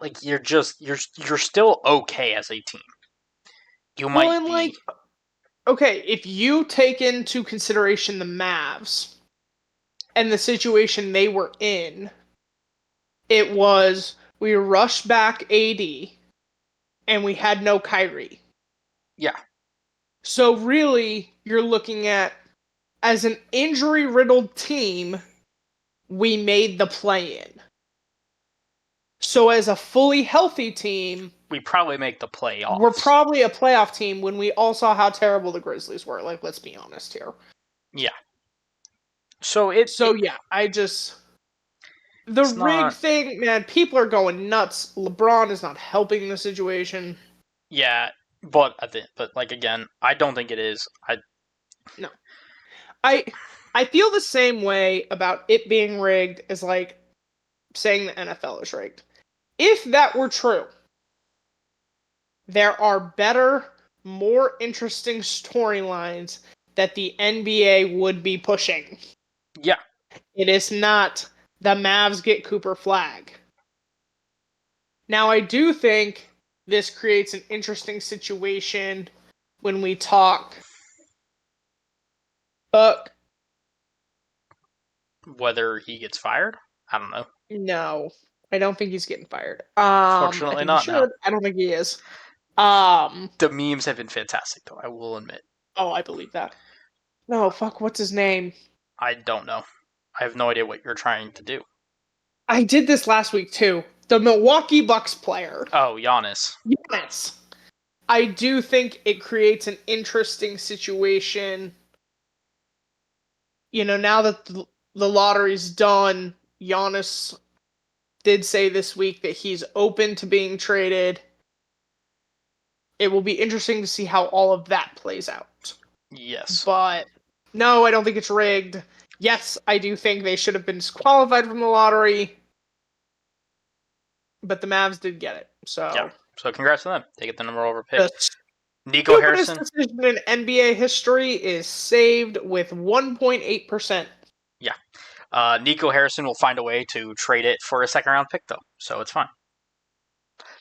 Speaker 2: like, you're still okay as a team. You might be.
Speaker 1: Like, okay, if you take into consideration the Mavs and the situation they were in, it was we rushed back AD and we had no Kyrie.
Speaker 2: Yeah.
Speaker 1: So really, you're looking at, as an injury-riddled team, we made the play-in. So as a fully healthy team,
Speaker 2: we probably make the playoffs.
Speaker 1: We're probably a playoff team when we all saw how terrible the Grizzlies were. Like, let's be honest here.
Speaker 2: Yeah.
Speaker 1: The rig thing, man, people are going nuts. LeBron is not helping the situation.
Speaker 2: Yeah, but like, again, I don't think it is.
Speaker 1: No. I feel the same way about it being rigged as, like, saying the NFL is rigged. If that were true, there are better, more interesting storylines that the NBA would be pushing.
Speaker 2: Yeah.
Speaker 1: It is not the Mavs get Cooper Flag. Now, I do think this creates an interesting situation when we talk Buck.
Speaker 2: Whether he gets fired? I don't know.
Speaker 1: No, I don't think he's getting fired.
Speaker 2: Fortunately not now.
Speaker 1: I don't think he is.
Speaker 2: The memes have been fantastic, though, I will admit.
Speaker 1: Oh, I believe that. No, fuck, what's his name?
Speaker 2: I don't know. I have no idea what you're trying to do.
Speaker 1: I did this last week too. The Milwaukee Bucks player.
Speaker 2: Oh, Giannis.
Speaker 1: Yes. I do think it creates an interesting situation. Now that the lottery's done, Giannis did say this week that he's open to being traded. It will be interesting to see how all of that plays out.
Speaker 2: Yes.
Speaker 1: But no, I don't think it's rigged. Yes, I do think they should have been disqualified from the lottery. But the Mavs did get it. So
Speaker 2: yeah. So congrats to them. They get the number over pick.
Speaker 1: The
Speaker 2: Nico Harrison.
Speaker 1: decision in NBA history is saved with 1.8%.
Speaker 2: Yeah. Nico Harrison will find a way to trade it for a second round pick, though. So it's fine.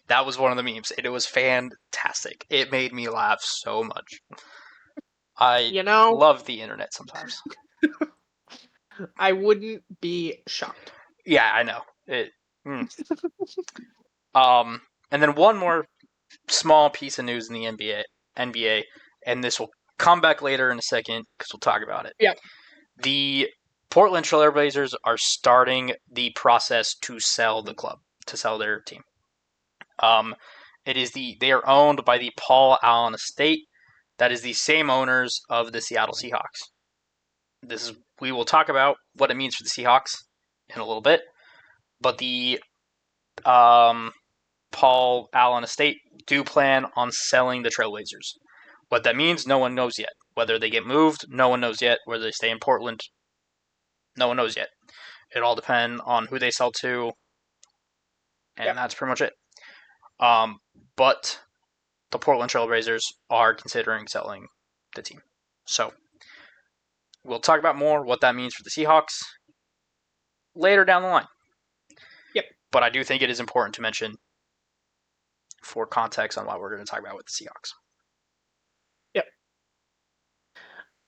Speaker 2: That was one of the memes. It was fantastic. It made me laugh so much. I love the internet sometimes.
Speaker 1: I wouldn't be shocked.
Speaker 2: Yeah, I know. And then one more small piece of news in the NBA, and this will come back later in a second because we'll talk about it.
Speaker 1: Yeah.
Speaker 2: The Portland Trail Blazers are starting the process to sell the club, to sell their team. They are owned by the Paul Allen estate. That is the same owners of the Seattle Seahawks. We will talk about what it means for the Seahawks in a little bit, but the Paul Allen estate do plan on selling the Trailblazers. What that means, no one knows yet. Whether they get moved, no one knows yet. Whether they stay in Portland, no one knows yet. It all depends on who they sell to, and that's pretty much it. But the Portland Trailblazers are considering selling the team. So we'll talk about more what that means for the Seahawks later down the line.
Speaker 1: Yep.
Speaker 2: But I do think it is important to mention for context on what we're going to talk about with the Seahawks.
Speaker 1: Yep.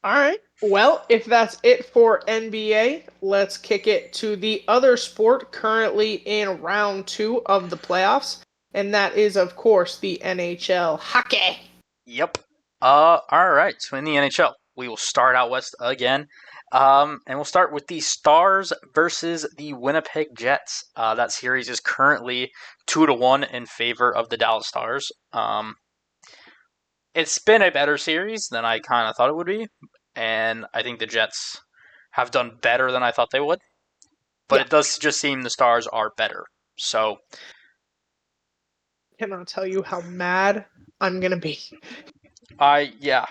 Speaker 1: All right. Well, if that's it for NBA, let's kick it to the other sport currently in round 2 of the playoffs, and that is, of course, the NHL hockey.
Speaker 2: Yep. All right. So in the NHL, we will start out west again. And we'll start with the Stars versus the Winnipeg Jets. That series is currently 2-1 in favor of the Dallas Stars. It's been a better series than I kind of thought it would be, and I think the Jets have done better than I thought they would. But it does just seem the Stars are better. So
Speaker 1: I cannot tell you how mad I'm gonna be.
Speaker 2: Yeah.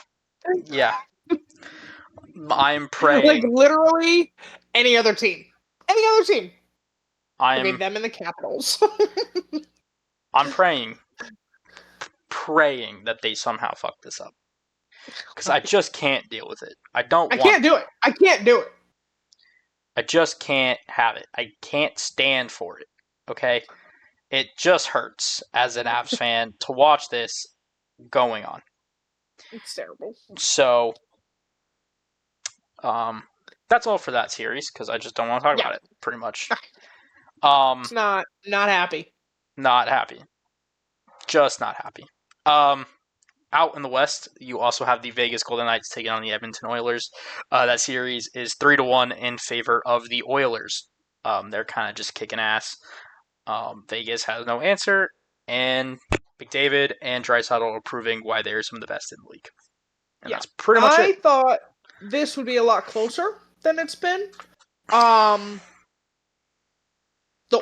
Speaker 2: I'm praying.
Speaker 1: Like, literally, any other team. Okay, them and the Capitals.
Speaker 2: I'm praying that they somehow fuck this up. Because I just can't deal with it. I can't
Speaker 1: do it.
Speaker 2: I just can't have it. I can't stand for it. Okay? It just hurts as an Avs fan to watch this going on.
Speaker 1: It's terrible.
Speaker 2: So, that's all for that series because I just don't want to talk about it. Pretty much.
Speaker 1: It's not happy.
Speaker 2: Not happy. Just not happy. Out in the West, you also have the Vegas Golden Knights taking on the Edmonton Oilers. That series is 3-1 in favor of the Oilers. They're kind of just kicking ass. Vegas has no answer, and McDavid and Draisaitl are proving why they're some of the best in the league. And that's pretty much it.
Speaker 1: I thought this would be a lot closer than it's been. The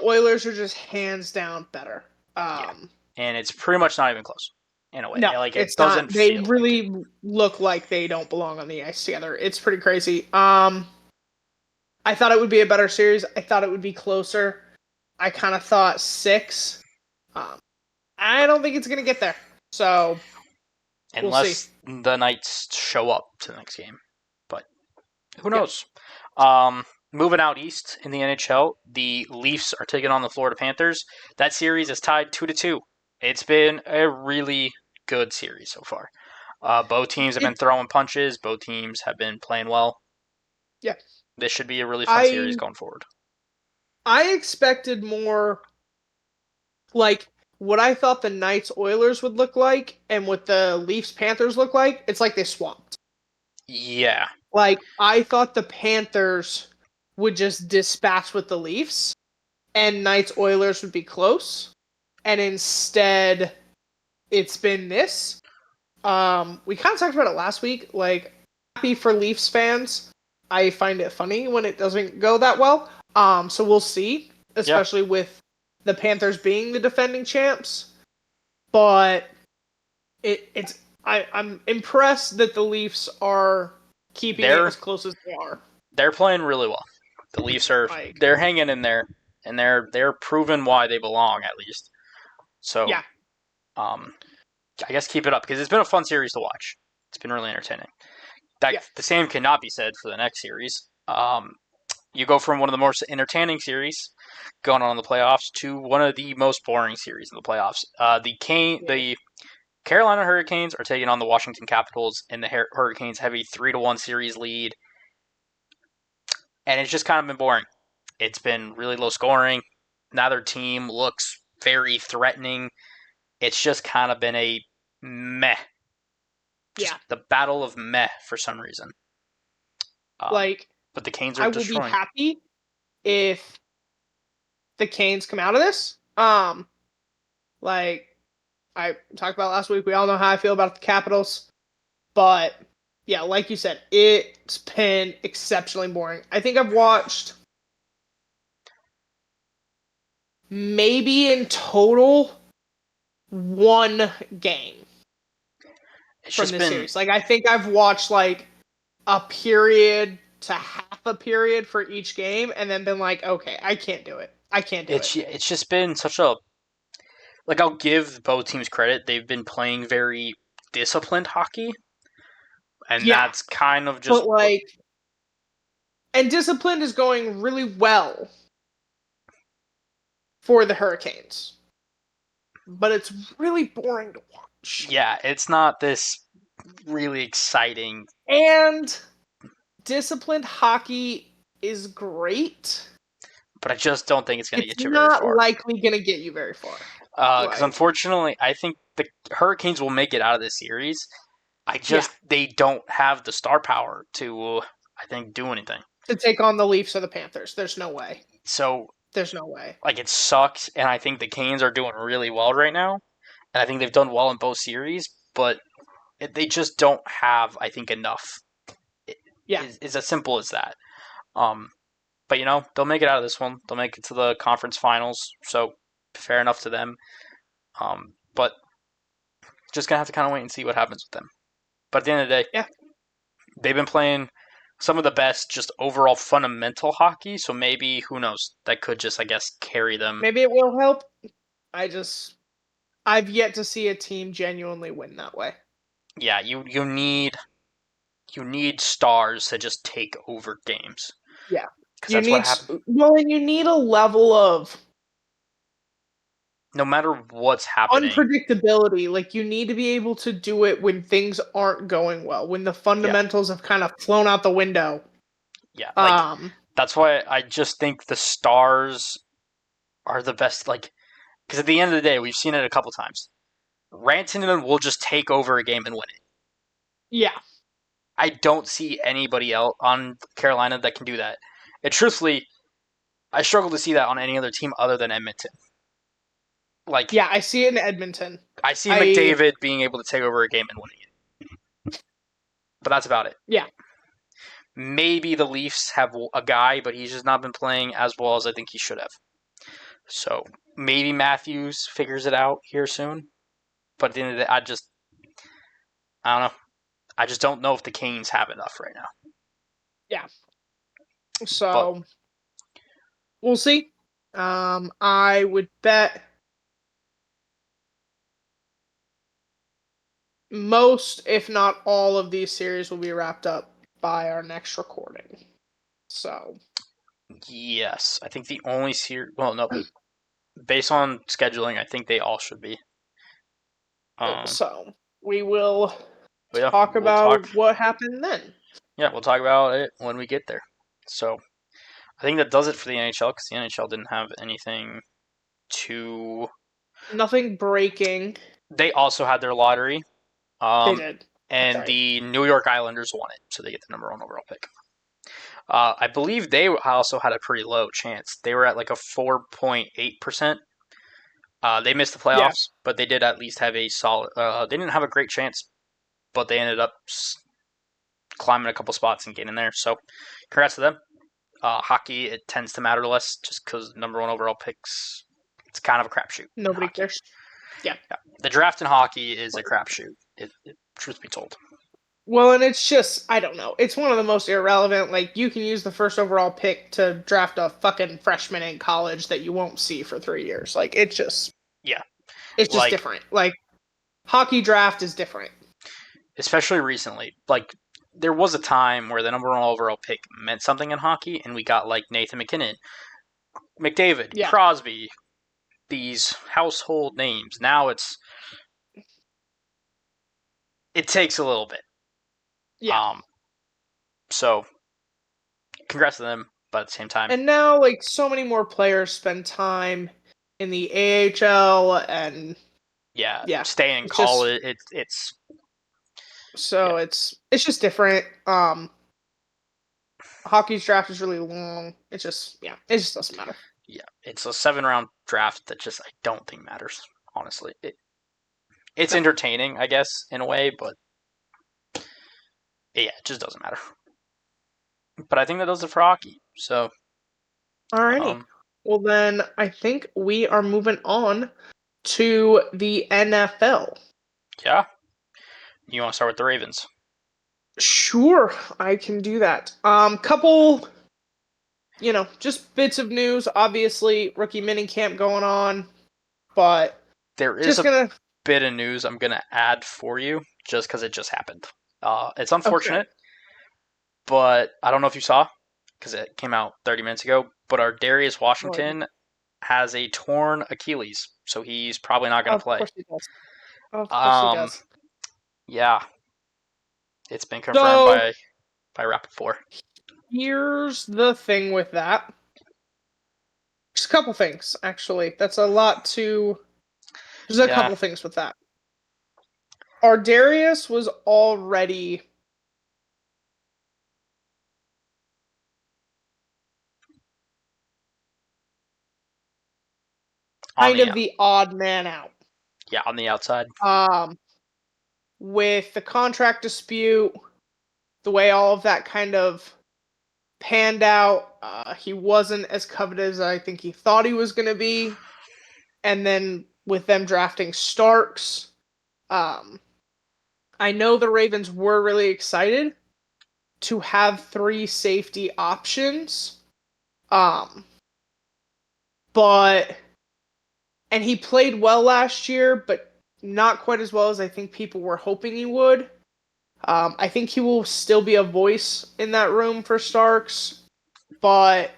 Speaker 1: Oilers are just hands down better.
Speaker 2: And it's pretty much not even close. In a way.
Speaker 1: No,
Speaker 2: it doesn't
Speaker 1: They really look like they don't belong on the ice together. It's pretty crazy. I thought it would be a better series. I thought it would be closer. I kind of thought 6. I don't think it's going to get there. So,
Speaker 2: unless the Knights show up to the next game. But who knows? Moving out east in the NHL, the Leafs are taking on the Florida Panthers. That series is tied 2-2. It's been a really good series so far. Both teams have been throwing punches. Both teams have been playing well.
Speaker 1: Yeah.
Speaker 2: This should be a really fun series going forward.
Speaker 1: I expected more, like, what I thought the Knights Oilers would look like and what the Leafs Panthers look like, it's like they swapped.
Speaker 2: Yeah.
Speaker 1: Like, I thought the Panthers would just dispatch with the Leafs and Knights Oilers would be close. And instead, it's been this. We kind of talked about it last week. Like, happy for Leafs fans. I find it funny when it doesn't go that well. So we'll see, especially with the Panthers being the defending champs. But I'm impressed that the Leafs are keeping it as close as they are.
Speaker 2: They're playing really well. The Leafs they're hanging in there, and they're proving why they belong at least. So
Speaker 1: yeah,
Speaker 2: I guess keep it up because it's been a fun series to watch. It's been really entertaining. The same cannot be said for the next series. You go from one of the most entertaining series going on in the playoffs to one of the most boring series in the playoffs. The Carolina Hurricanes are taking on the Washington Capitals, and the Hurricanes have a 3-1 series lead, and it's just kind of been boring. It's been really low scoring. Neither team looks very threatening. It's just kind of been a meh. Just the battle of meh for some reason. But the Canes are destroying.
Speaker 1: I will be happy if the Canes come out of this. Like I talked about last week, we all know how I feel about the Capitals. But yeah, like you said, it's been exceptionally boring. I think I've watched maybe in total one game from this series. Like, I think I've watched like a period to half a period for each game and then been like, okay, I can't do it. I can't do it.
Speaker 2: It's just been such a... Like, I'll give both teams credit. They've been playing very disciplined hockey. And that's kind of just...
Speaker 1: But like... And disciplined is going really well for the Hurricanes. But it's really boring to watch.
Speaker 2: Yeah, it's not this really exciting.
Speaker 1: And disciplined hockey is great.
Speaker 2: But I just don't think it's going to get you very far.
Speaker 1: It's not likely going to get you very far.
Speaker 2: Because unfortunately, I think the Hurricanes will make it out of this series. They don't have the star power to, I think, do anything.
Speaker 1: To take on the Leafs or the Panthers. There's no way.
Speaker 2: So...
Speaker 1: There's no way.
Speaker 2: Like, it sucks, and I think the Canes are doing really well right now. And I think they've done well in both series, but they just don't have, I think, enough. It's as simple as that. But, they'll make it out of this one. They'll make it to the conference finals, so fair enough to them. But just going to have to kind of wait and see what happens with them. But at the end of the day, they've been playing some of the best just overall fundamental hockey, so maybe, who knows, that could just, I guess, carry them.
Speaker 1: Maybe it will help. I've yet to see a team genuinely win that way.
Speaker 2: Yeah, you need stars to just take over games.
Speaker 1: Yeah.
Speaker 2: Because that's what happens.
Speaker 1: Well, and you need a level of...
Speaker 2: No matter what's happening.
Speaker 1: Unpredictability. Like, you need to be able to do it when things aren't going well. When the fundamentals have kind of flown out the window.
Speaker 2: Yeah, that's why I just think the stars are the best. Like, because at the end of the day, we've seen it a couple times. Rantanen will just take over a game and win it.
Speaker 1: Yeah.
Speaker 2: I don't see anybody else on Carolina that can do that. And truthfully, I struggle to see that on any other team other than Edmonton.
Speaker 1: Yeah, I see it in Edmonton.
Speaker 2: I see McDavid being able to take over a game and winning it. But that's about it.
Speaker 1: Yeah.
Speaker 2: Maybe the Leafs have a guy, but he's just not been playing as well as I think he should have. So maybe Matthews figures it out here soon. But at the end of the day, I don't know. I just don't know if the Canes have enough right now.
Speaker 1: Yeah. So we'll see. I would bet most, if not all, of these series will be wrapped up by our next recording. So.
Speaker 2: Yes, I think the only series. Well, no. Based on scheduling, I think they all should be.
Speaker 1: So we will talk about what happened then.
Speaker 2: Yeah, we'll talk about it when we get there. So I think that does it for the NHL because the NHL didn't have anything too
Speaker 1: Nothing breaking.
Speaker 2: They also had their lottery.
Speaker 1: They
Speaker 2: Um,
Speaker 1: did. That's
Speaker 2: and
Speaker 1: right.
Speaker 2: the New York Islanders won it, so they get the number one overall pick. I believe they also had a pretty low chance. They were at like a 4.8%. They missed the
Speaker 1: Yeah.
Speaker 2: playoffs, but they did at least have a solid. They didn't have a great chance, but they ended up climbing a couple spots and getting there. So, congrats to them. Hockey, it tends to matter less just because number one overall picks, it's kind of a crapshoot in
Speaker 1: Nobody
Speaker 2: hockey.
Speaker 1: cares. Yeah.
Speaker 2: Yeah. The draft in hockey is a crapshoot, truth be told.
Speaker 1: Well, and it's just, I don't know. It's one of the most irrelevant. Like, you can use the first overall pick to draft a fucking freshman in college that you won't see for 3 years. Like,
Speaker 2: Yeah.
Speaker 1: it's just
Speaker 2: Like,
Speaker 1: different. Like, hockey draft is different.
Speaker 2: especially recently, like, there was a time where the number one overall pick meant something in hockey, and we got like Nathan McKinnon, McDavid,
Speaker 1: Yeah.
Speaker 2: Crosby, these household names. Now it takes a little bit.
Speaker 1: Yeah.
Speaker 2: Um, so congrats to them, but at the same time,
Speaker 1: And now, like, so many more players spend time in the AHL, and
Speaker 2: yeah,
Speaker 1: yeah,
Speaker 2: stay in
Speaker 1: it's just
Speaker 2: college. It's yeah,
Speaker 1: so it's just different. Hockey's draft is really long. It's just yeah, it just doesn't matter.
Speaker 2: yeah. It's a 7 round draft that just I don't think matters. Honestly, it's
Speaker 1: No.
Speaker 2: entertaining, I guess, in a way, but yeah, it just doesn't matter. But I think that does it for hockey. So,
Speaker 1: Alrighty.
Speaker 2: um,
Speaker 1: Well then, I think we are moving on to the NFL.
Speaker 2: yeah, you want to start with the Ravens?
Speaker 1: Sure, I can do that. Couple, just bits of news. Obviously, rookie minicamp going on, but
Speaker 2: There is
Speaker 1: just
Speaker 2: a
Speaker 1: gonna.
Speaker 2: bit of news I'm gonna add for you just because it just happened. It's
Speaker 1: Okay,
Speaker 2: unfortunate, but I don't know if you saw because it came out 30 minutes ago. But our Darius
Speaker 1: no idea.
Speaker 2: Washington has a torn Achilles, so he's probably not going to
Speaker 1: Of
Speaker 2: play.
Speaker 1: course he does. Of course he
Speaker 2: Um,
Speaker 1: does.
Speaker 2: yeah, it's been confirmed
Speaker 1: So
Speaker 2: by Rappaport.
Speaker 1: here's the thing with that. Just a couple things, actually. That's a lot to. There's a
Speaker 2: Yeah,
Speaker 1: couple things with that. Ardarius was already
Speaker 2: on
Speaker 1: kind
Speaker 2: the
Speaker 1: of the odd man out.
Speaker 2: on the outside.
Speaker 1: Um, with the contract dispute, the way all of that kind of panned out, he wasn't as coveted as I think he thought he was going to be. And then with them drafting Starks, um, I know the Ravens were really excited to have three safety options. Um, but and he played well last year, but not quite as well as I think people were hoping he would. I think he will still be a voice in that room for Starks, but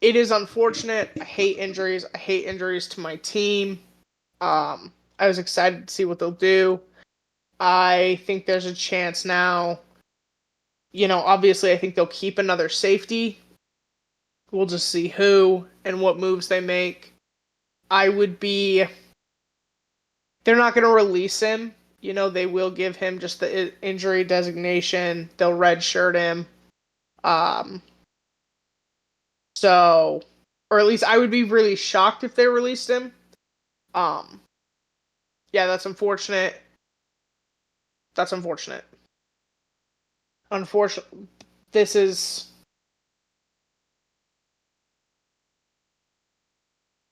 Speaker 1: it is unfortunate. I hate injuries. I hate injuries to my team. I was excited to see what they'll do. I think there's a chance now. Obviously, I think they'll keep another safety. We'll just see who and what moves they make. I would be. They're not going to release him. They will give him just the injury designation. They'll redshirt him. Um, so, or at least I would be really shocked if they released him. Um, yeah, that's unfortunate. That's unfortunate. Unfortunately, this is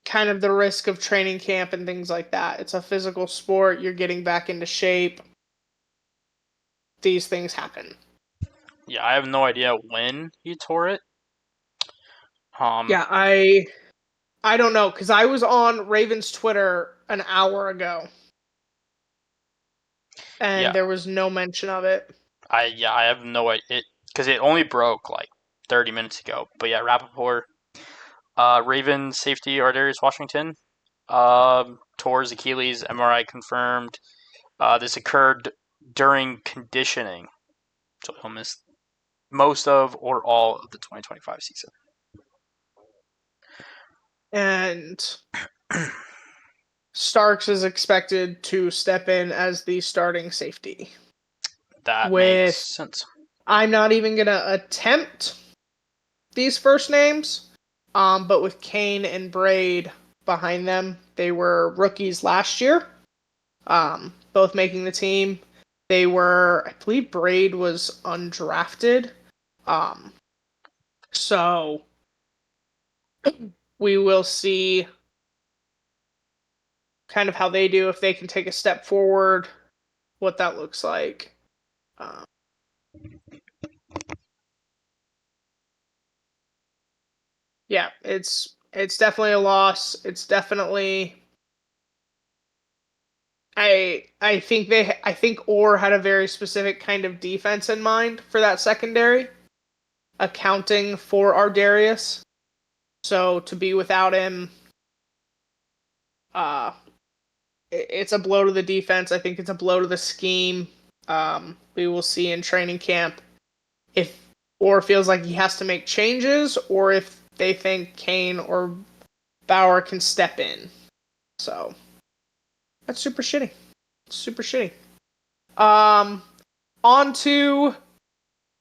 Speaker 1: kind of the risk of training camp and things like that. It's a physical sport. You're getting back into shape. These things happen.
Speaker 2: Yeah, I have no idea when he tore it. Um,
Speaker 1: Yeah, I don't know because I was on Ravens Twitter an hour ago and
Speaker 2: yeah,
Speaker 1: there was no mention of it.
Speaker 2: I have no idea because it only broke like 30 minutes ago. But yeah, Rappaport, Ravens safety Ardarius Washington, tore his Achilles, MRI confirmed. This occurred during conditioning, so he'll miss most of or all of the 2025 season.
Speaker 1: And Starks is expected to step in as the starting safety.
Speaker 2: That makes
Speaker 1: With,
Speaker 2: sense.
Speaker 1: I'm not even going to attempt these first names, but with Kane and Braid behind them, they were rookies last year, both making the team. They were, I believe Braid was undrafted. So we will see kind of how they do, if they can take a step forward, what that looks like. Yeah, it's definitely a loss. It's definitely, I think Orr had a very specific kind of defense in mind for that secondary, accounting for Ardarius. So to be without him, uh, it's a blow to the defense. I think it's a blow to the scheme. We will see in training camp if Orr feels like he has to make changes, or if they think Kane or Bauer can step in. So that's super shitty. Super shitty. On to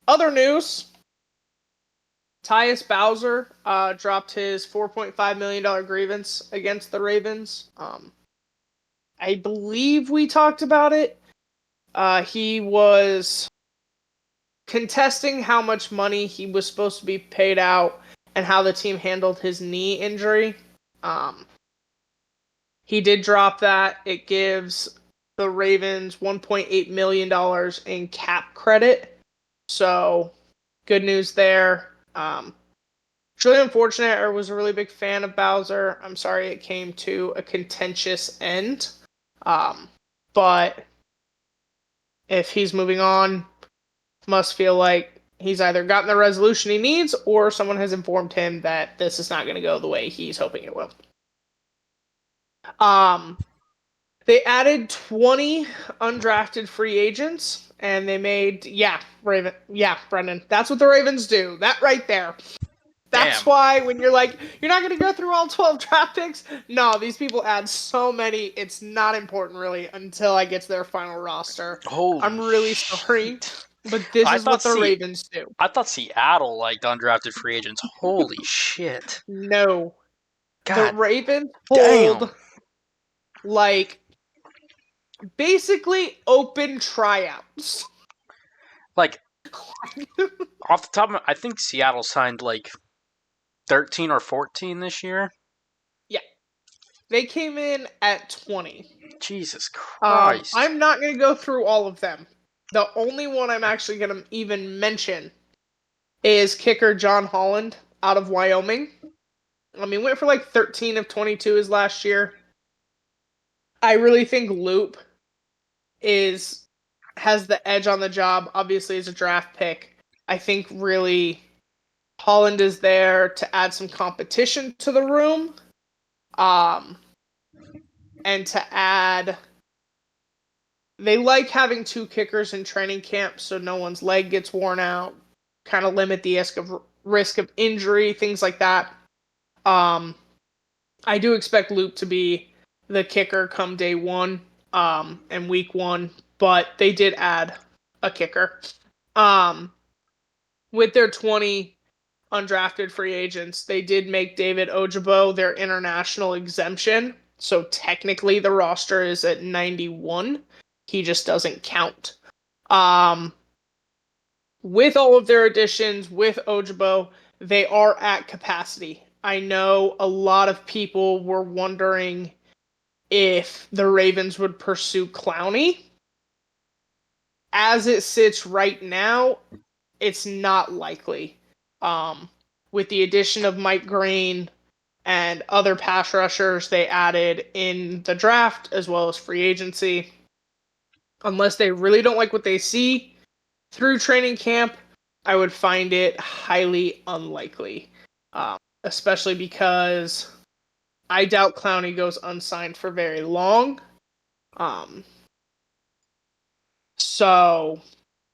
Speaker 1: other news. Tyus Bowser dropped his $4.5 million grievance against the Ravens. I believe we talked about it. He was contesting how much money he was supposed to be paid out and how the team handled his knee injury. He did drop that. It gives the Ravens $1.8 million in cap credit. So, good news there. It's really unfortunate. I was a really big fan of Bowser. I'm sorry it came to a contentious end. But if he's moving on, must feel like he's either gotten the resolution he needs, or someone has informed him that this is not going to go the way he's hoping it will. They added 20 undrafted free agents, and they made, Brendan, that's what the Ravens do. That right there. That's
Speaker 2: Damn.
Speaker 1: why when you're like, you're not going to go through all 12 draft picks. No, these people add so many. It's not important really until I get to their final roster.
Speaker 2: Holy
Speaker 1: I'm really sorry,
Speaker 2: shit.
Speaker 1: but this
Speaker 2: I
Speaker 1: is
Speaker 2: thought
Speaker 1: what the
Speaker 2: see
Speaker 1: Ravens do.
Speaker 2: I thought Seattle liked undrafted free agents. Holy shit.
Speaker 1: No, the
Speaker 2: God
Speaker 1: Ravens
Speaker 2: damn.
Speaker 1: hold like basically open tryouts.
Speaker 2: Like off the top of I think Seattle signed like 13 or 14 this year.
Speaker 1: Yeah, they came in at 20.
Speaker 2: Jesus Christ.
Speaker 1: I'm not going to go through all of them. The only one I'm actually going to even mention is kicker John Holland out of Wyoming. He went for like 13 of 22 his last year. I really think Loop has the edge on the job, obviously as a draft pick. I think really Holland is there to add some competition to the room. And to add, they like having two kickers in training camp so no one's leg gets worn out, kind of limit the risk of injury, things like that. I do expect Loop to be the kicker come day one, and week one, but they did add a kicker. With their 20 undrafted free agents, they did make David Ojabo their international exemption. So technically the roster is at 91. He just doesn't count. With all of their additions, with Ojabo, they are at capacity. I know a lot of people were wondering if the Ravens would pursue Clowney. As it sits right now, it's not likely. With the addition of Mike Green and other pass rushers they added in the draft as well as free agency, unless they really don't like what they see through training camp, I would find it highly unlikely. Especially because I doubt Clowney goes unsigned for very long. So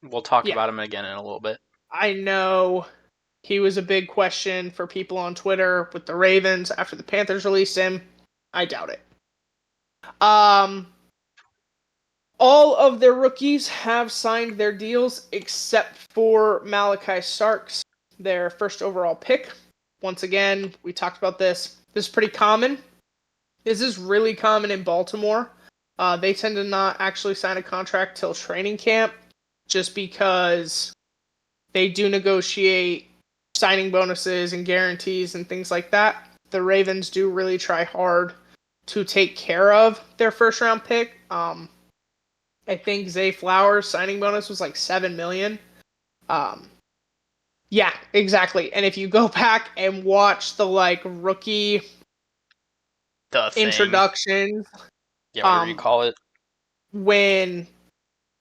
Speaker 2: We'll talk
Speaker 1: yeah,
Speaker 2: about him again in a little bit.
Speaker 1: I know he was a big question for people on Twitter with the Ravens after the Panthers released him. I doubt it. All of their rookies have signed their deals except for Malachi Starks, their first overall pick. Once again, we talked about this. This is pretty common. This is really common in Baltimore. They tend to not actually sign a contract till training camp just because they do negotiate signing bonuses and guarantees and things like that. The Ravens do really try hard to take care of their first round pick. I think Zay Flowers' signing bonus was like $7 million. Yeah, exactly. And if you go back and watch the rookie
Speaker 2: The thing.
Speaker 1: introductions,
Speaker 2: Yeah, whatever you
Speaker 1: um,
Speaker 2: call it.
Speaker 1: when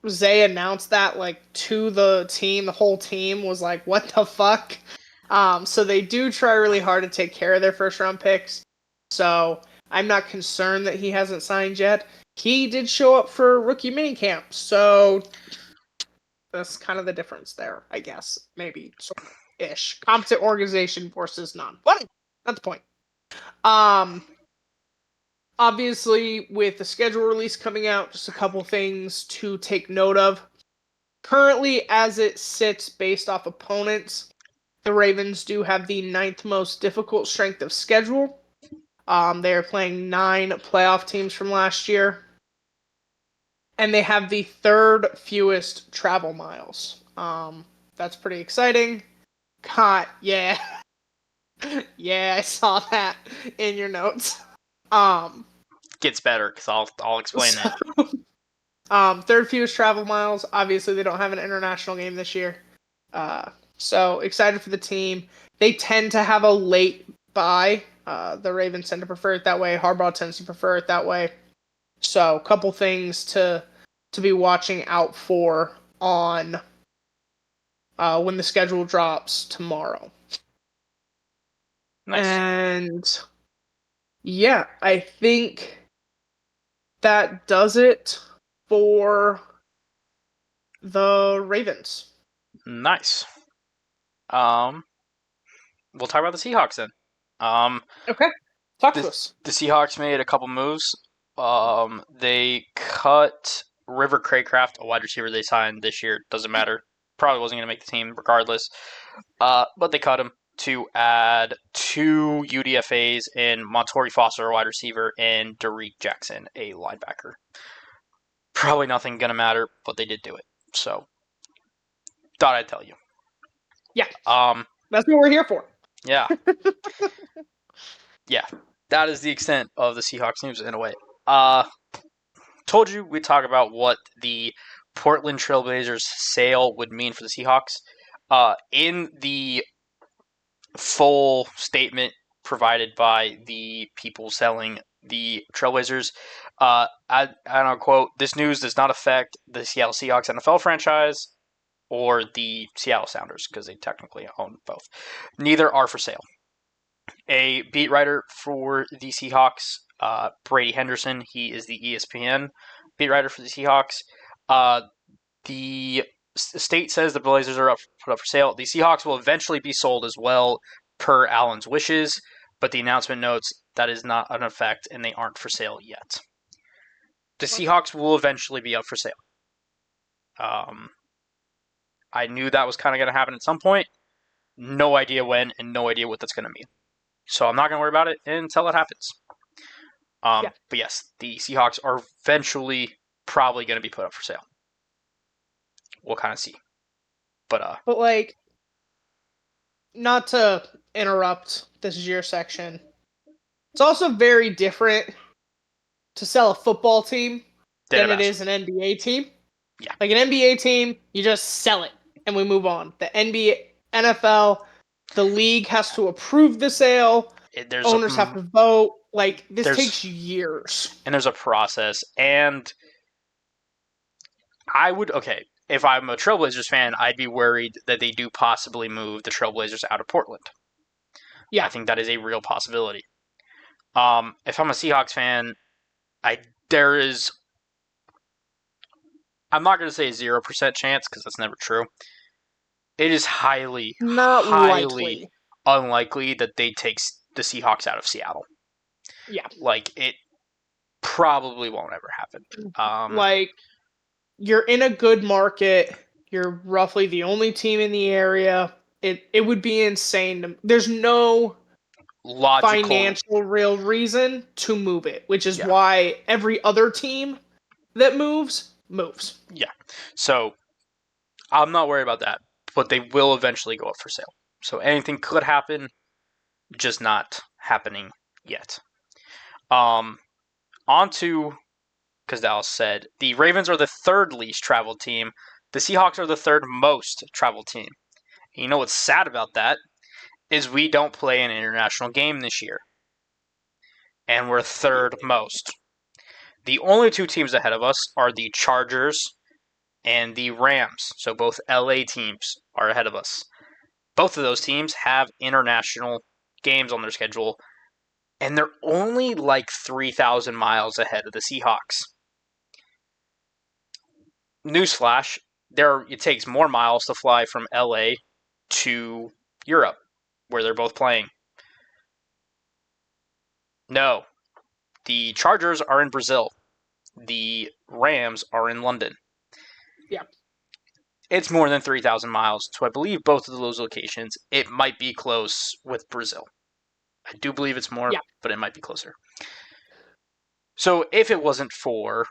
Speaker 1: Zay announced that to the team, the whole team was like, "What the fuck?" So they do try really hard to take care of their first round picks. So I'm not concerned that he hasn't signed yet. He did show up for rookie minicamp, so that's kind of the difference there, I guess. Maybe sort of ish. Competent organization versus none. But that's the point. Obviously, with the schedule release coming out, just a couple things to take note of. Currently, as it sits based off opponents, the Ravens do have the ninth most difficult strength of schedule. They are playing 9 playoff teams from last year. And they have the third fewest travel miles. That's pretty exciting. God, yeah. Yeah, I saw that in your notes.
Speaker 2: Gets better because I'll explain
Speaker 1: So,
Speaker 2: that.
Speaker 1: third fewest travel miles. Obviously, they don't have an international game this year. So excited for the team. They tend to have a late bye. The Ravens tend to prefer it that way. Harbaugh tends to prefer it that way. So, a couple things to be watching out for on when the schedule drops tomorrow.
Speaker 2: Nice.
Speaker 1: And yeah, I think that does it for the Ravens.
Speaker 2: Nice. We'll talk about the Seahawks then.
Speaker 1: Okay, talk to us.
Speaker 2: The Seahawks made a couple moves. They cut River Craycraft, a wide receiver they signed this year. Doesn't matter. Probably wasn't going to make the team regardless. But they cut him to add 2 UDFAs in Montori Foster, a wide receiver, and Derek Jackson, a linebacker. Probably nothing going to matter, but they did do it. So, thought I'd tell you.
Speaker 1: Yeah. That's what we're here for.
Speaker 2: Yeah. Yeah. That is the extent of the Seahawks news in a way. Told you we'd talk about what the Portland Trailblazers sale would mean for the Seahawks. In the full statement provided by the people selling the Trailblazers, and I'll quote, "This news does not affect the Seattle Seahawks NFL franchise or the Seattle Sounders," because they technically own both. Neither are for sale. A beat writer for the Seahawks, Brady Henderson, he is the ESPN beat writer for the Seahawks. The state says the Blazers are put up for sale. The Seahawks will eventually be sold as well, per Allen's wishes, but the announcement notes that is not an effect and they aren't for sale yet. The Seahawks will eventually be up for sale. I knew that was kind of going to happen at some point. No idea when and no idea what that's going to mean. So I'm not going to worry about it until it happens. But yes, the Seahawks are eventually probably going to be put up for sale. We'll kind of see. But
Speaker 1: not to interrupt, this is your section. It's also very different to sell a football team than it is an NBA team.
Speaker 2: Yeah.
Speaker 1: Like an NBA team, you just sell it and we move on. The NFL, the league has to approve the sale. Owners have to vote. This takes years.
Speaker 2: And there's a process. And if I'm a Trailblazers fan, I'd be worried that they do possibly move the Trailblazers out of Portland.
Speaker 1: Yeah.
Speaker 2: I think that is a real possibility. If I'm a Seahawks fan, I'm not going to say a 0% chance because that's never true. It is highly unlikely that they take the Seahawks out of Seattle.
Speaker 1: Yeah.
Speaker 2: Like, it probably won't ever happen.
Speaker 1: Like, you're in a good market. You're roughly the only team in the area. It would be insane. There's no
Speaker 2: Logical,
Speaker 1: financial real reason to move it, which is
Speaker 2: yeah,
Speaker 1: why every other team that moves.
Speaker 2: yeah. So I'm not worried about that, but they will eventually go up for sale. So anything could happen, just not happening yet. Um, on to, because Dallas said the Ravens are the third least traveled team. The Seahawks are the third most traveled team. And you know what's sad about that is we don't play an international game this year, and we're third most. The only two teams ahead of us are the Chargers and the Rams. So both LA teams are ahead of us. Both of those teams have international games on their schedule, and they're only like 3,000 miles ahead of the Seahawks. Newsflash, it takes more miles to fly from LA to Europe, where they're both playing. No, the Chargers are in Brazil. The Rams are in London.
Speaker 1: Yeah.
Speaker 2: It's more than 3,000 miles to, I believe, both of those locations. It might be close with Brazil. I do believe it's more,
Speaker 1: Yeah.
Speaker 2: but it might be closer. So if it wasn't for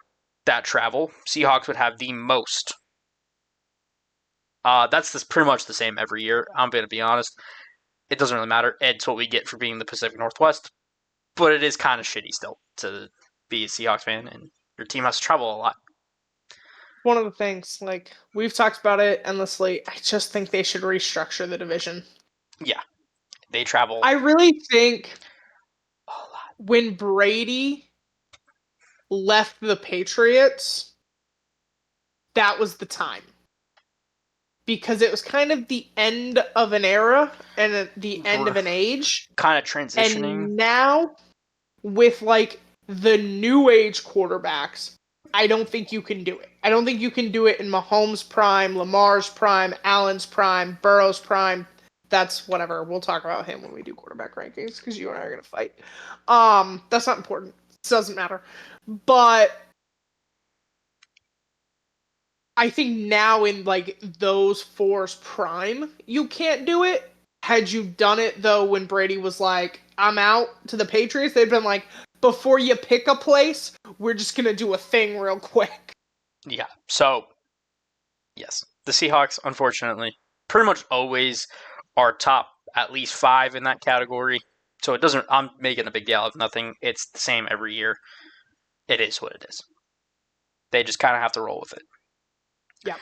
Speaker 2: that travel, Seahawks would have the most. That's pretty much the same every year. I'm going to be honest. It doesn't really matter. It's what we get for being the Pacific Northwest, but it is kind of shitty still to be a Seahawks fan, and your team has to travel a lot.
Speaker 1: One of the things, like, we've talked about it endlessly. I just think they should restructure the division.
Speaker 2: Yeah, they travel
Speaker 1: I really think
Speaker 2: a lot.
Speaker 1: when Brady left the Patriots, that was the time. Because it was kind of the end of an era and the end of an age.
Speaker 2: Kind of transitioning.
Speaker 1: And now, with like the new age quarterbacks, I don't think you can do it. I don't think you can do it in Mahomes' prime, Lamar's prime, Allen's prime, Burrow's prime. That's whatever. We'll talk about him when we do quarterback rankings because you and I are gonna fight. That's not important. It doesn't matter. But I think now in like those four's prime, you can't do it. Had you done it though when Brady was like, I'm out to the Patriots, they'd been like, before you pick a place, we're just gonna do a thing real quick.
Speaker 2: Yeah. So, yes, the Seahawks, unfortunately, pretty much always are top at least 5 in that category. So it doesn't. I'm making a big deal of nothing. It's the same every year. It is what it is. They just kind of have to roll with it.
Speaker 1: Yeah.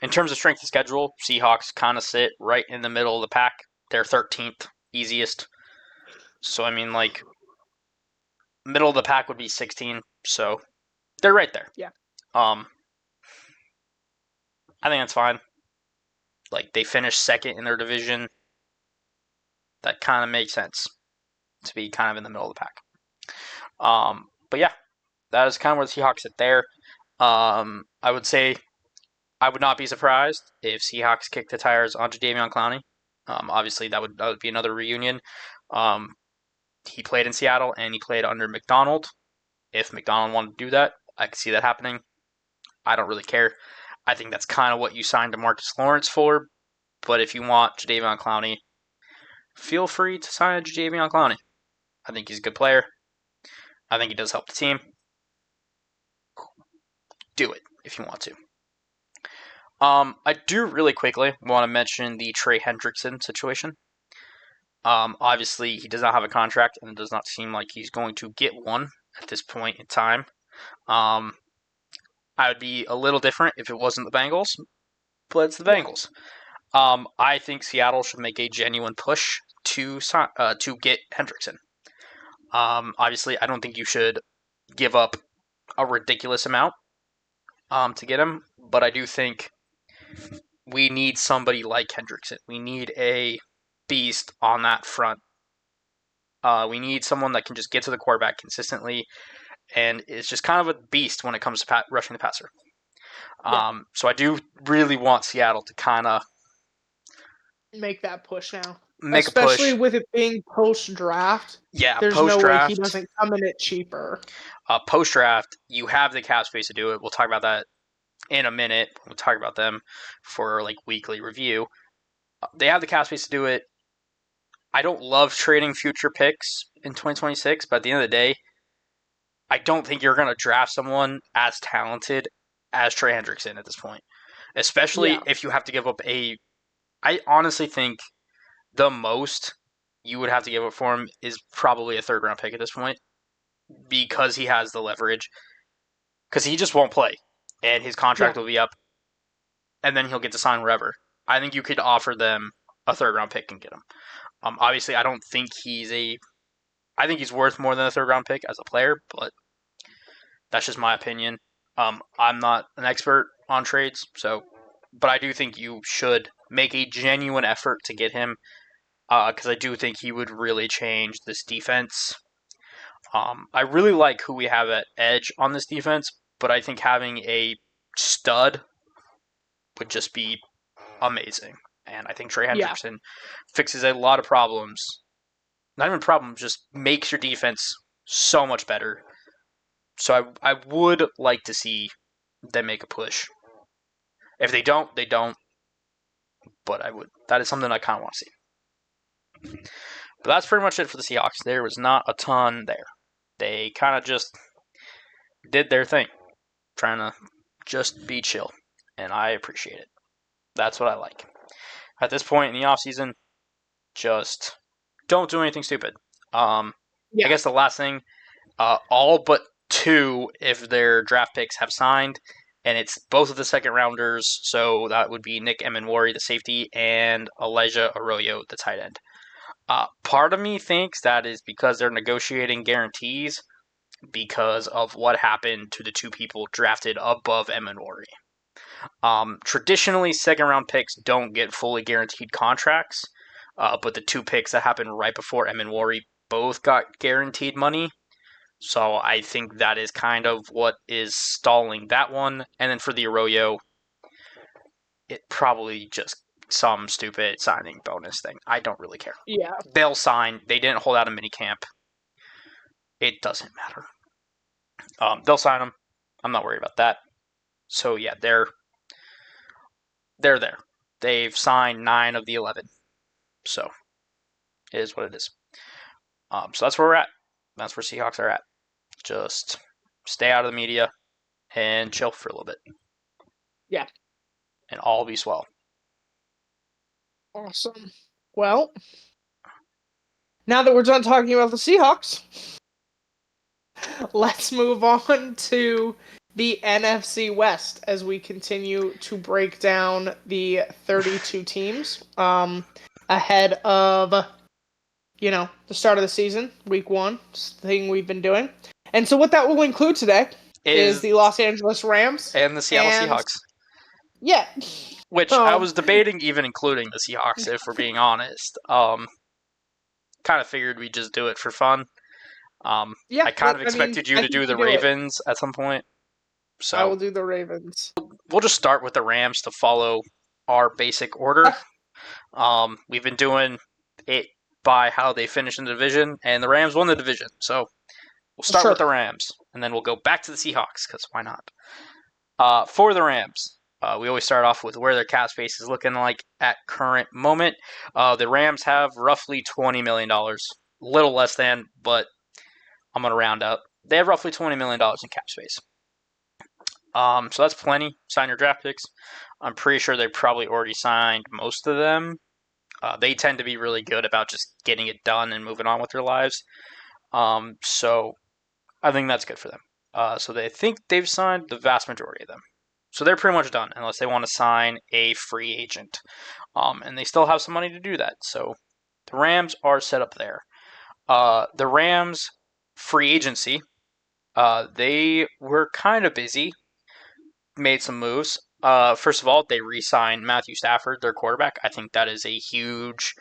Speaker 2: In terms of strength of schedule, Seahawks kind of sit right in the middle of the pack. They're 13th, easiest. So I mean, like, middle of the pack would be 16. So they're right there.
Speaker 1: Yeah.
Speaker 2: I think that's fine. Like, they finished second in their division. That kind of makes sense to be kind of in the middle of the pack. But yeah, that is kind of where the Seahawks sit there. I would say I would not be surprised if Seahawks kicked the tires on Jadeveon Clowney. Obviously, that would be another reunion. He played in Seattle and he played under McDonald. If McDonald wanted to do that, I could see that happening. I don't really care. I think that's kind of what you signed DeMarcus Lawrence for. But if you want Jadeveon Clowney, feel free to sign Jadeveon Clowney. I think he's a good player. I think he does help the team. Do it if you want to. I do really quickly want to mention the Trey Hendrickson situation. Obviously, he does not have a contract, and it does not seem like he's going to get one at this point in time. I would be a little different if it wasn't the Bengals, but it's the Bengals. I think Seattle should make a genuine push to get Hendrickson. Obviously, I don't think you should give up a ridiculous amount to get him, but I do think we need somebody like Hendrickson. We need a beast on that front. We need someone that can just get to the quarterback consistently, and is just kind of a beast when it comes to rushing the passer. So I do really want Seattle to kind of
Speaker 1: make that push now.
Speaker 2: make a
Speaker 1: Especially
Speaker 2: push.
Speaker 1: with it being post-draft,
Speaker 2: Yeah,
Speaker 1: there's
Speaker 2: post
Speaker 1: no way he
Speaker 2: draft.
Speaker 1: doesn't come in it cheaper.
Speaker 2: Post draft, you have the cap space to do it. We'll talk about that in a minute. We'll talk about them for like weekly review. They have the cap space to do it. I don't love trading future picks in 2026, but at the end of the day, I don't think you're going to draft someone as talented as Trey Hendrickson at this point, especially
Speaker 1: Yeah,
Speaker 2: if you have to give up a. I honestly think the most you would have to give up for him is probably a third round pick at this point because he has the leverage. Because he just won't play, and his
Speaker 1: yeah,
Speaker 2: contract will be up, and then he'll get to sign wherever. I think you could offer them a third round pick and get him. Obviously, I don't think he's a. I think he's worth more than a third round pick as a player, but that's just my opinion. I'm not an expert on trades, so, but I do think you should make a genuine effort to get him because I do think he would really change this defense. I really like who we have at edge on this defense, but I think having a stud would just be amazing. And I think Trey
Speaker 1: yeah,
Speaker 2: Hendrickson fixes a lot of problems. Not even problems, just makes your defense so much better. So I would like to see them make a push. If they don't, they don't. But I would. That is something I kind of want to see. But that's pretty much it for the Seahawks. There was not a ton there. They kind of just did their thing, trying to just be chill. And I appreciate it. That's what I like. At this point in the offseason, just don't do anything stupid. I
Speaker 1: yeah.
Speaker 2: guess the last thing, all but two, if their draft picks have signed, and it's both of the second rounders. So that would be Nick Emenwari, the safety, and Elijah Arroyo, the tight end. Part of me thinks that is because they're negotiating guarantees because of what happened to the two people drafted above Emenwari. Traditionally, second round picks don't get fully guaranteed contracts, but the two picks that happened right before Emenwari both got guaranteed money. So I think that is kind of what is stalling that one. And then for the Arroyo, it probably just some stupid signing bonus thing. I don't really care.
Speaker 1: Yeah.
Speaker 2: They'll sign. They didn't hold out a mini camp. It doesn't matter. They'll sign them. I'm not worried about that. So yeah, they're there. They've signed 9 of the 11. So it is what it is. So that's where we're at. That's where Seahawks are at. Just stay out of the media and chill for a little bit.
Speaker 1: Yeah.
Speaker 2: And all be swell.
Speaker 1: Awesome. Well, now that we're done talking about the Seahawks, let's move on to the NFC West as we continue to break down the 32 teams ahead of, the start of the season, week 1, thing we've been doing. And so what that will include today is the Los Angeles Rams
Speaker 2: and the Seattle Seahawks.
Speaker 1: Yeah.
Speaker 2: Which I was debating even including the Seahawks, if we're being honest. Kind of figured we'd just do it for fun.
Speaker 1: Yeah,
Speaker 2: I kind of expected you to do the Ravens at some point. So
Speaker 1: I will do the Ravens.
Speaker 2: We'll just start with the Rams to follow our basic order. We've been doing it by how they finished in the division, and the Rams won the division. So we'll start with the Rams, and then we'll go back to the Seahawks, because why not? For the Rams, we always start off with where their cap space is looking like at current moment. The Rams have roughly $20 million. Little less than, but I'm going to round up. They have roughly $20 million in cap space. So that's plenty. Sign your draft picks. I'm pretty sure they probably already signed most of them. They tend to be really good about just getting it done and moving on with their lives. So I think that's good for them. So they think they've signed the vast majority of them. So they're pretty much done unless they want to sign a free agent. And they still have some money to do that. So the Rams are set up there. The Rams free agency, they were kind of busy. Made some moves. First of all, they re-signed Matthew Stafford, their quarterback. I think that is a huge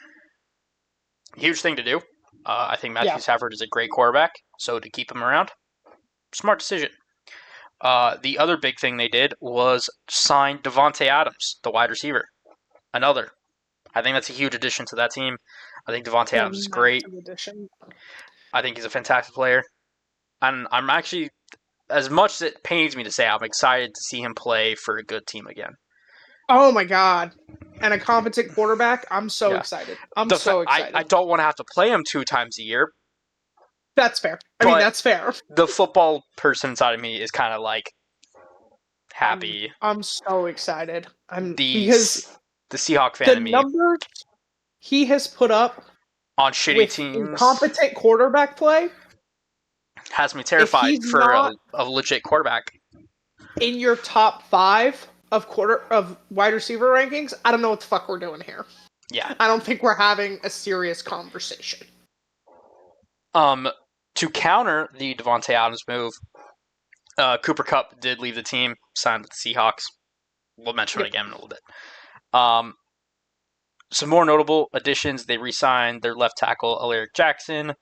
Speaker 2: thing to do. I think Matthew Stafford is a great quarterback, so to keep him around, smart decision. The other big thing they did was sign Devontae Adams, the wide receiver. Another. I think that's a huge addition to that team. I think Devontae
Speaker 1: He's a
Speaker 2: Adams is great.
Speaker 1: massive addition.
Speaker 2: I think he's a fantastic player. And I'm actually, as much as it pains me to say, I'm excited to see him play for a good team again.
Speaker 1: Oh my god. And a competent quarterback. I'm so
Speaker 2: Yeah.
Speaker 1: excited. I'm so
Speaker 2: I
Speaker 1: excited.
Speaker 2: don't want to have to play him 2 times a year,
Speaker 1: That's fair. I mean,
Speaker 2: but
Speaker 1: that's fair.
Speaker 2: the football person inside of me is kind of like happy.
Speaker 1: I'm so excited. I'm
Speaker 2: The
Speaker 1: because
Speaker 2: the Seahawk fan
Speaker 1: the
Speaker 2: in me
Speaker 1: numbers he has put up
Speaker 2: on shitty
Speaker 1: with
Speaker 2: teams
Speaker 1: incompetent quarterback play,
Speaker 2: has me
Speaker 1: if
Speaker 2: terrified
Speaker 1: he's
Speaker 2: for
Speaker 1: not
Speaker 2: a legit quarterback.
Speaker 1: in your top 5 of wide receiver rankings, I don't know what the fuck we're doing here.
Speaker 2: Yeah.
Speaker 1: I don't think we're having a serious conversation.
Speaker 2: To counter the Devontae Adams move, Cooper Kupp did leave the team, signed with the Seahawks. We'll mention it again in a little bit. Some more notable additions: they re-signed their left tackle Alaric Jackson,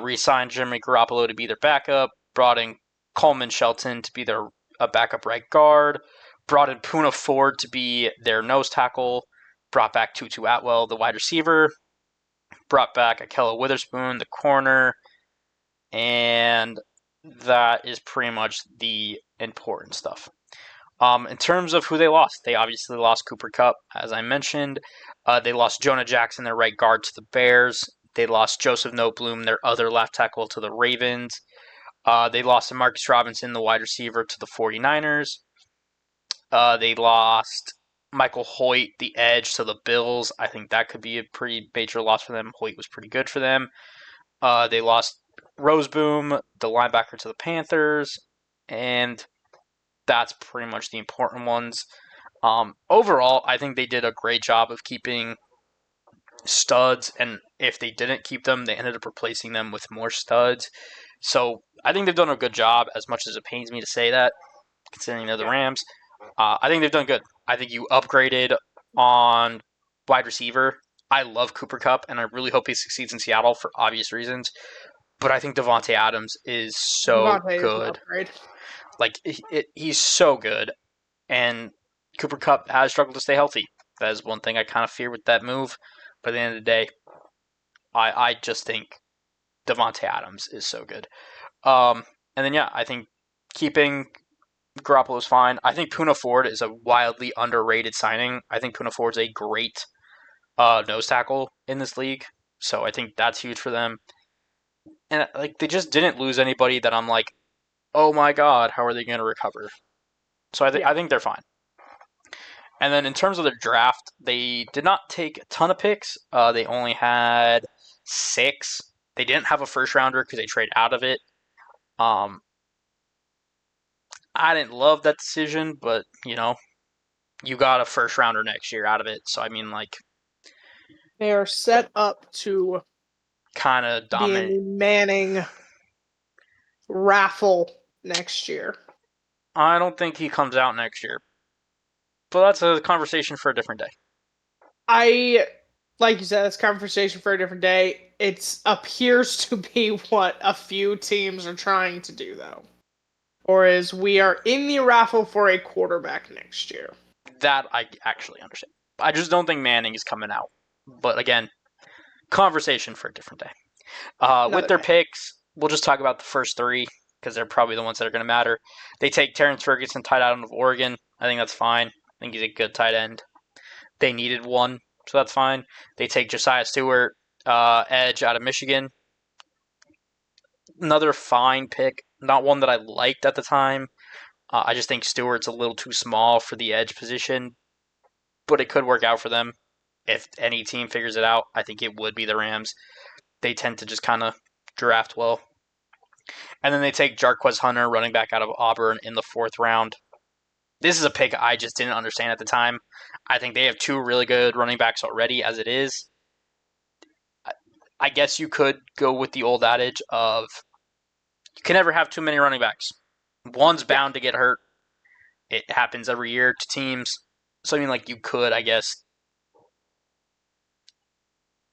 Speaker 2: re-signed Jimmy Garoppolo to be their backup, brought in Coleman Shelton to be their backup right guard, brought in Poona Ford to be their nose tackle, brought back Tutu Atwell, the wide receiver, brought back Akella Witherspoon, the corner, and that is pretty much the important stuff. In terms of who they lost, they obviously lost Cooper Kupp, as I mentioned. They lost Jonah Jackson, their right guard, to the Bears. They lost Joseph Noteboom, their other left tackle, to the Ravens. They lost Marcus Robinson, the wide receiver, to the 49ers. They lost Michael Hoyt, the edge, to the Bills. I think that could be a pretty major loss for them. Hoyt was pretty good for them. They lost Roseboom, the linebacker, to the Panthers. And that's pretty much the important ones. Overall, I think they did a great job of keeping studs, and if they didn't keep them, they ended up replacing them with more studs. So I think they've done a good job, as much as it pains me to say that, considering they're the Rams. I think they've done good. I think you upgraded on wide receiver. I love Cooper Kupp, and I really hope he succeeds in Seattle for obvious reasons. But I think Devontae Adams is so
Speaker 1: Devontae is an
Speaker 2: good.
Speaker 1: upgrade.
Speaker 2: Like, he's so good. And Cooper Kupp has struggled to stay healthy. That is one thing I kind of fear with that move. But at the end of the day, I just think Devontae Adams is so good. And then, yeah, I think keeping Garoppolo is fine. I think Poona Ford is a wildly underrated signing. I think Poona Ford's a great nose tackle in this league. So I think that's huge for them. And like, they just didn't lose anybody that I'm like, oh my god, how are they going to recover? So I think they're fine. And then in terms of their draft, they did not take a ton of picks. They only had 6. They didn't have a first rounder because they traded out of it. I didn't love that decision, but you got a first rounder next year out of it. So I mean, like,
Speaker 1: they are set up to
Speaker 2: kind of
Speaker 1: be in
Speaker 2: dominate.
Speaker 1: the Manning raffle next year.
Speaker 2: I don't think he comes out next year, but that's a conversation for a different day.
Speaker 1: Like you said, it's conversation for a different day. It appears to be what a few teams are trying to do, though. Or is we are in the raffle for a quarterback next year.
Speaker 2: That I actually understand. I just don't think Manning is coming out. But again, conversation for a different day. With their picks, we'll just talk about the first 3 because they're probably the ones that are going to matter. They take Terrence Ferguson, tight end of Oregon. I think that's fine. I think he's a good tight end. They needed one, so that's fine. They take Josiah Stewart, edge out of Michigan. Another fine pick. Not one that I liked at the time. I just think Stewart's a little too small for the edge position, but it could work out for them. If any team figures it out, I think it would be the Rams. They tend to just kind of draft well. And then they take Jarquez Hunter, running back out of Auburn, in the 4th round. This is a pick I just didn't understand at the time. I think they have 2 really good running backs already as it is. I guess you could go with the old adage of you can never have too many running backs. One's bound to get hurt. It happens every year to teams. So, I mean, like, you could, I guess.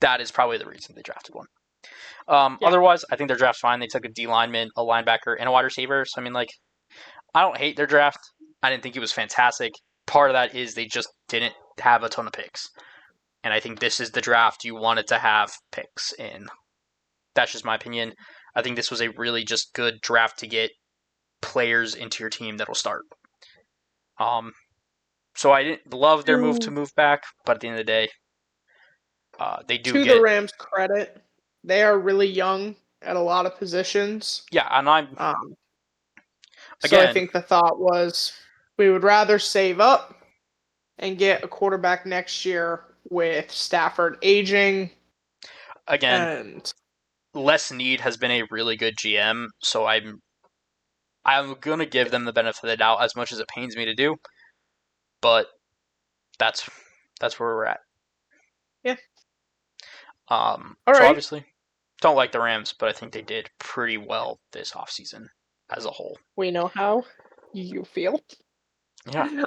Speaker 2: That is probably the reason they drafted one. Otherwise, I think their draft's fine. They took a D lineman, a linebacker, and a wide receiver. So, I mean, like, I don't hate their draft. I didn't think it was fantastic. Part of that is they just didn't have a ton of picks. and I think this is the draft you wanted to have picks in. That's just my opinion. I think this was a really just good draft to get players into your team that'll start. So I didn't love their move back, but at the end of the day, they do
Speaker 1: to
Speaker 2: get.
Speaker 1: the Rams' credit, they are really young at a lot of positions.
Speaker 2: Yeah, and I'm
Speaker 1: so I
Speaker 2: again.
Speaker 1: think the thought was we would rather save up and get a quarterback next year with Stafford aging.
Speaker 2: Again,
Speaker 1: And
Speaker 2: Les Need has been a really good GM, so I'm gonna give them the benefit of the doubt as much as it pains me to do, but that's where we're at.
Speaker 1: yeah.
Speaker 2: All
Speaker 1: right.
Speaker 2: Obviously, don't like the Rams, but I think they did pretty well this offseason as a whole.
Speaker 1: We know how you feel.
Speaker 2: Yeah.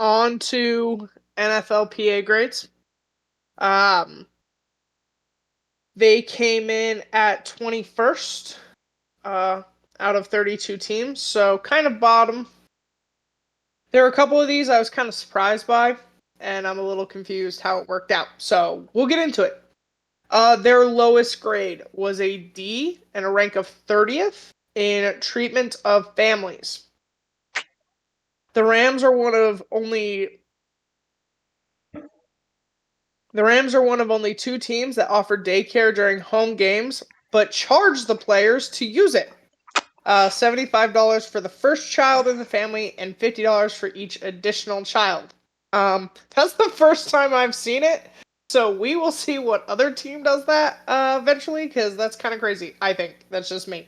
Speaker 1: On to NFLPA grades. They came in at 21st out of 32 teams, so kind of bottom. There were a couple of these I was kind of surprised by, and I'm a little confused how it worked out. So we'll get into it. Their lowest grade was a D and a rank of 30th in treatment of families. The Rams are one of only two teams that offer daycare during home games, but charge the players to use it. $75 for the first child in the family and $50 for each additional child. That's the first time I've seen it. So we will see what other team does that eventually, because that's kind of crazy. I think that's just me.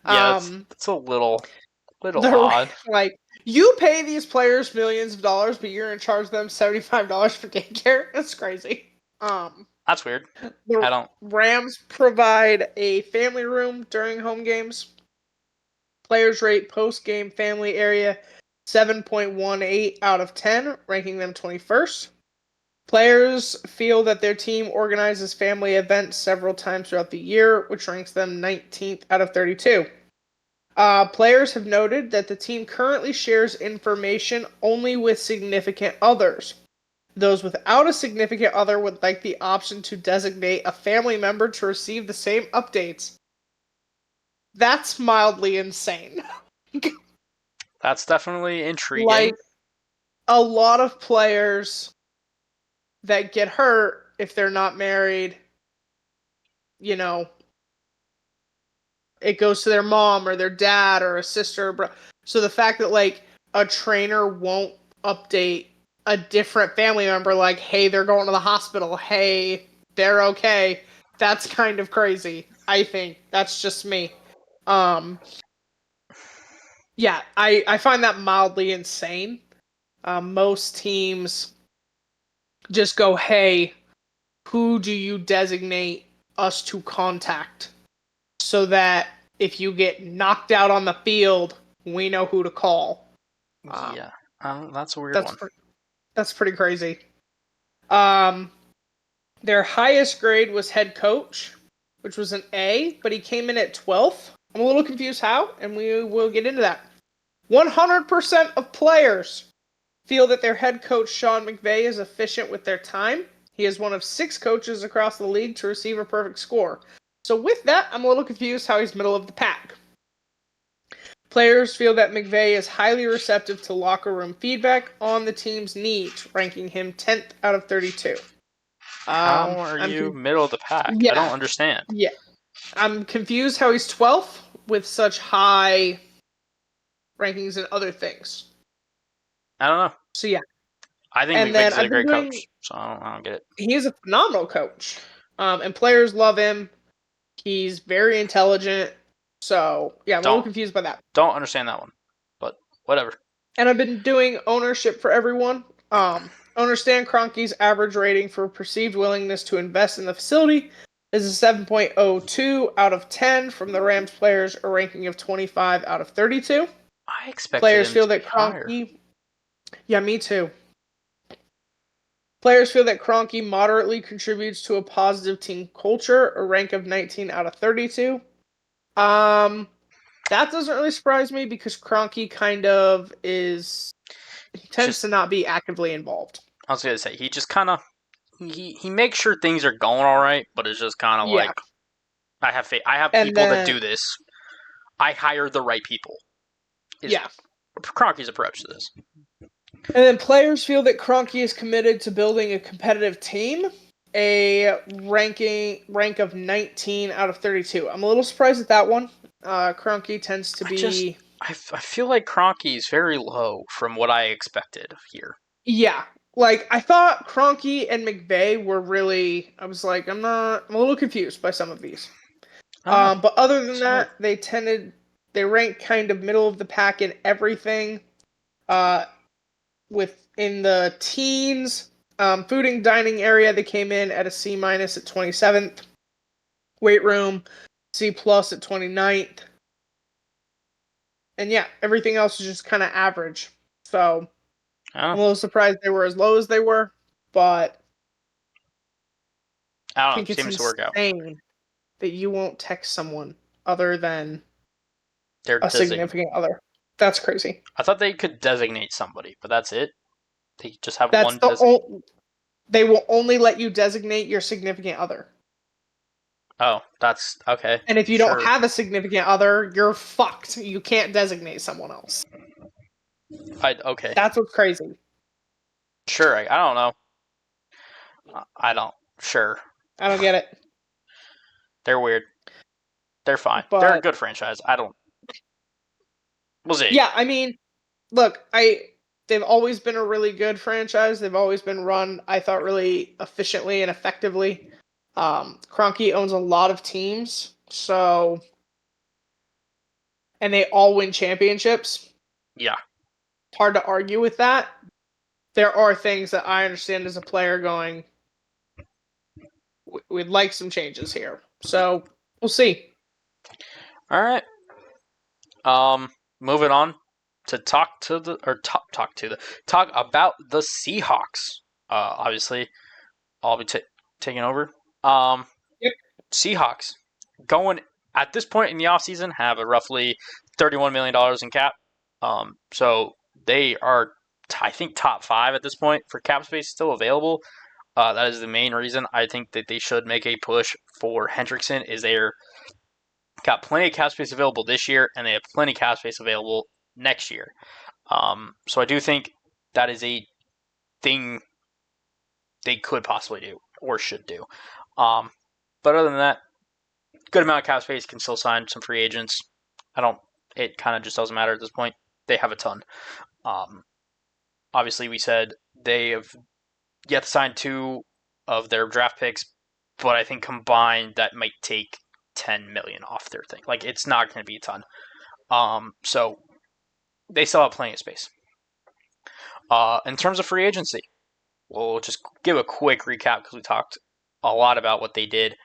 Speaker 2: Yeah, it's a little odd.
Speaker 1: Like, you pay these players millions of dollars, but you're gonna charge them $75 for daycare. That's crazy.
Speaker 2: That's weird.
Speaker 1: The Rams provide a family room during home games. Players rate post-game family area 7.18 out of 10, ranking them 21st. Players feel that their team organizes family events several times throughout the year, which ranks them 19th out of 32. Players have noted that the team currently shares information only with significant others. Those without a significant other would like the option to designate a family member to receive the same updates. That's mildly insane.
Speaker 2: That's definitely intriguing.
Speaker 1: Like, a lot of players that get hurt if they're not married, you know, it goes to their mom or their dad or a sister or brother. So the fact that, like, a trainer won't update a different family member, like, hey, they're going to the hospital, hey, they're okay, that's kind of crazy. I think that's just me. Yeah, I find that mildly insane. Most teams just go, hey, who do you designate us to contact, so that if you get knocked out on the field, we know who to call.
Speaker 2: Yeah, that's a weird one.
Speaker 1: That's pretty crazy. Their highest grade was head coach, which was an A, but he came in at 12th. I'm a little confused how, and we will get into that. 100% of players feel that their head coach, Sean McVay, is efficient with their time. He is one of 6 coaches across the league to receive a perfect score. So with that, I'm a little confused how he's middle of the pack. Players feel that McVay is highly receptive to locker room feedback on the team's needs, ranking him 10th out of 32.
Speaker 2: How are you middle of the pack?
Speaker 1: Yeah.
Speaker 2: I don't understand.
Speaker 1: Yeah. I'm confused how he's 12th with such high rankings and other things.
Speaker 2: I don't know.
Speaker 1: So yeah.
Speaker 2: I think McVay's a great coach, so I don't get it.
Speaker 1: He is a phenomenal coach. And players love him. He's very intelligent. So yeah, I'm a little confused by that.
Speaker 2: Don't understand that one. But whatever.
Speaker 1: And I've been doing ownership for everyone. Owner Stan Kroenke's average rating for perceived willingness to invest in the facility is a 7.02 out of 10 from the Rams players, a ranking of 25 out of 32.
Speaker 2: I expected
Speaker 1: players
Speaker 2: him
Speaker 1: feel
Speaker 2: to
Speaker 1: that
Speaker 2: be higher.
Speaker 1: Kroenke. Yeah, me too. Players feel that Kroenke moderately contributes to a positive team culture, a rank of 19 out of 32. That doesn't really surprise me because Kroenke kind of tends to not be actively involved.
Speaker 2: I was gonna say he just kind of he makes sure things are going all right, but it's just kind of
Speaker 1: Yeah.
Speaker 2: like I have faith. I have
Speaker 1: And
Speaker 2: people that
Speaker 1: then
Speaker 2: do this. I hire the right people. Is
Speaker 1: yeah.
Speaker 2: Kroenke's approach to this?
Speaker 1: And then players feel that Kroenke is committed to building a competitive team. A rank of 19 out of 32. I'm a little surprised at that one. Kroenke tends to
Speaker 2: I just
Speaker 1: be
Speaker 2: I feel like Kroenke is very low from what I expected here.
Speaker 1: yeah. Like I thought Kroenke and McVay were really I was like I'm a little confused by some of these.
Speaker 2: I don't know.
Speaker 1: But other than
Speaker 2: It's hard.
Speaker 1: that, they rank kind of middle of the pack in everything. Uh Within the teens. Food and dining area, they came in at a C minus at 27th. Weight room, C plus at 29th. And yeah, everything else is just kind of average. So
Speaker 2: I
Speaker 1: I'm
Speaker 2: don't
Speaker 1: a little surprised they were as low as they were, but
Speaker 2: I
Speaker 1: I
Speaker 2: don't know.
Speaker 1: think it's
Speaker 2: Seems to work out.
Speaker 1: insane that you won't text someone other than
Speaker 2: They're
Speaker 1: a significant other. That's crazy.
Speaker 2: I thought they could designate somebody, but that's it. They just have
Speaker 1: That's
Speaker 2: one
Speaker 1: the
Speaker 2: designate.
Speaker 1: they will only let you designate your significant other.
Speaker 2: Oh, that's okay.
Speaker 1: And if you don't
Speaker 2: Sure.
Speaker 1: have a significant other, you're fucked. You can't designate someone else.
Speaker 2: Okay.
Speaker 1: That's what's crazy.
Speaker 2: Sure. I don't know. I don't. Sure.
Speaker 1: I don't get it.
Speaker 2: They're weird. They're fine. They're a
Speaker 1: But
Speaker 2: good franchise. I don't. We'll see.
Speaker 1: yeah, I mean, look, they've always been a really good franchise. They've always been run, I thought, really efficiently and effectively. Kroenke owns a lot of teams, so and they all win championships.
Speaker 2: Yeah.
Speaker 1: Hard to argue with that. There are things that I understand as a player going, we'd like some changes here. So we'll see.
Speaker 2: All right. Moving on to talk about the Seahawks. Obviously, I'll be taking over. Um,
Speaker 1: Yep.
Speaker 2: Seahawks going at this point in the offseason have a roughly $31 million in cap. So they are, I think, top five at this point for cap space still available. That is the main reason I think that they should make a push for Hendrickson. Is they're got plenty of cap space available this year, and they have plenty of cap space available next year. So I do think that is a thing they could possibly do or should do. But other than that, good amount of cap space, can still sign some free agents. I don't. It kind of just doesn't matter at this point. They have a ton. Um, Obviously, we said they have yet to sign two of their draft picks, but I think combined that might take 10 million off their thing. Like it's not going to be a ton. So they still have plenty of space. In terms of free agency, we'll just give a quick recap because we talked a lot about what they did.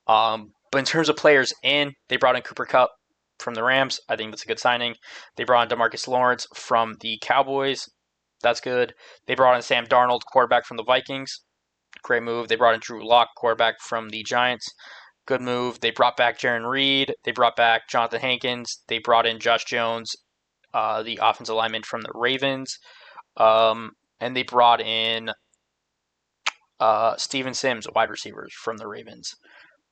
Speaker 2: But in terms of players they brought in Cooper Kupp from the Rams. I think that's a good signing. They brought in DeMarcus Lawrence from the Cowboys. That's good. They brought in Sam Darnold, quarterback from the Vikings. Great move. They brought in Drew Lock, quarterback from the Giants. Good move. They brought back Jaron Reed. They brought back Jonathan Hankins. They brought in Josh Jones, the offensive lineman from the Ravens. And they brought in Steven Sims, a wide receiver from the Ravens.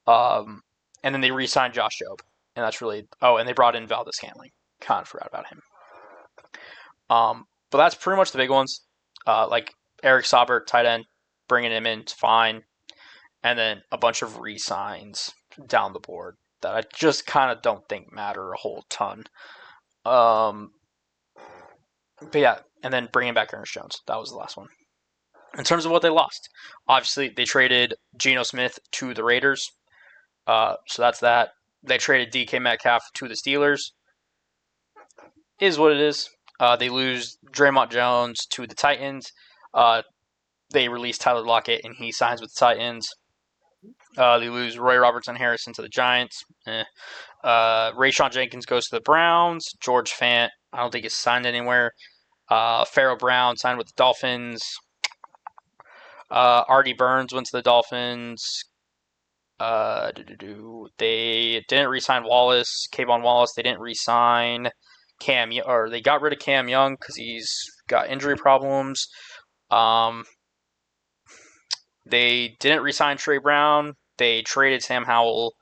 Speaker 2: And then they re-signed Josh Jobe, and that's really. Oh, and they brought in Valdez Scantling. Kind of forgot about him. But that's pretty much the big ones. Like Eric Saubert, tight end, bringing him in, it's fine. And then a bunch of re-signs down the board that I just kind of don't think matter a whole ton. But yeah, and then bringing back Ernest Jones. That was the last one. In terms of what they lost, obviously they traded Geno Smith to the Raiders. So that's that. They traded DK Metcalf to the Steelers. Is what it is. They lose Draymond Jones to the Titans. They release Tyler Lockett and he signs with the Titans. They lose Roy Robertson Harrison to the Giants. Rayshon Jenkins goes to the Browns. George Fant, I don't think is signed anywhere. Pharaoh Brown signed with the Dolphins. Artie Burns went to the Dolphins. They didn't re-sign Wallace, Kayvon Wallace. They didn't re-sign or they got rid of Cam Young because he's got injury problems. They didn't re-sign Trey Brown. They traded Sam Howell,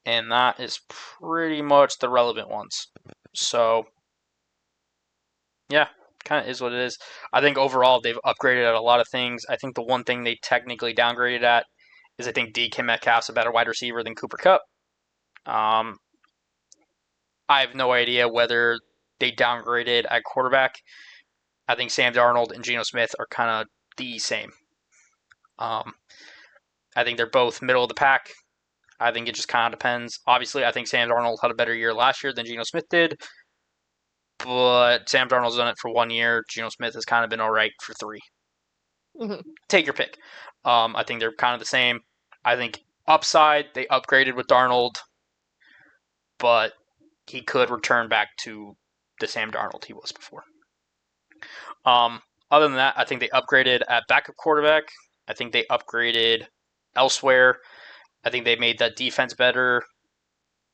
Speaker 2: and that is pretty much the relevant ones. So, yeah, kind of is what it is. I think overall they've upgraded at a lot of things. I think the one thing they technically downgraded at is I think DK Metcalf's a better wide receiver than Cooper Kupp. I have no idea whether they downgraded at quarterback. I think Sam Darnold and Geno Smith are kind of the same. I think they're both middle of the pack. I think it just kind of depends. Obviously, I think Sam Darnold had a better year last year than Geno Smith did, but Sam Darnold's done it for 1 year. Geno Smith has kind of been all right for 3.
Speaker 1: Mm-hmm.
Speaker 2: Take your pick. I think they're kind of the same. I think upside, they upgraded with Darnold, but he could return back to the Sam Darnold he was before. Other than that, I think they upgraded at backup quarterback. I think they upgraded elsewhere. I think they made that defense better.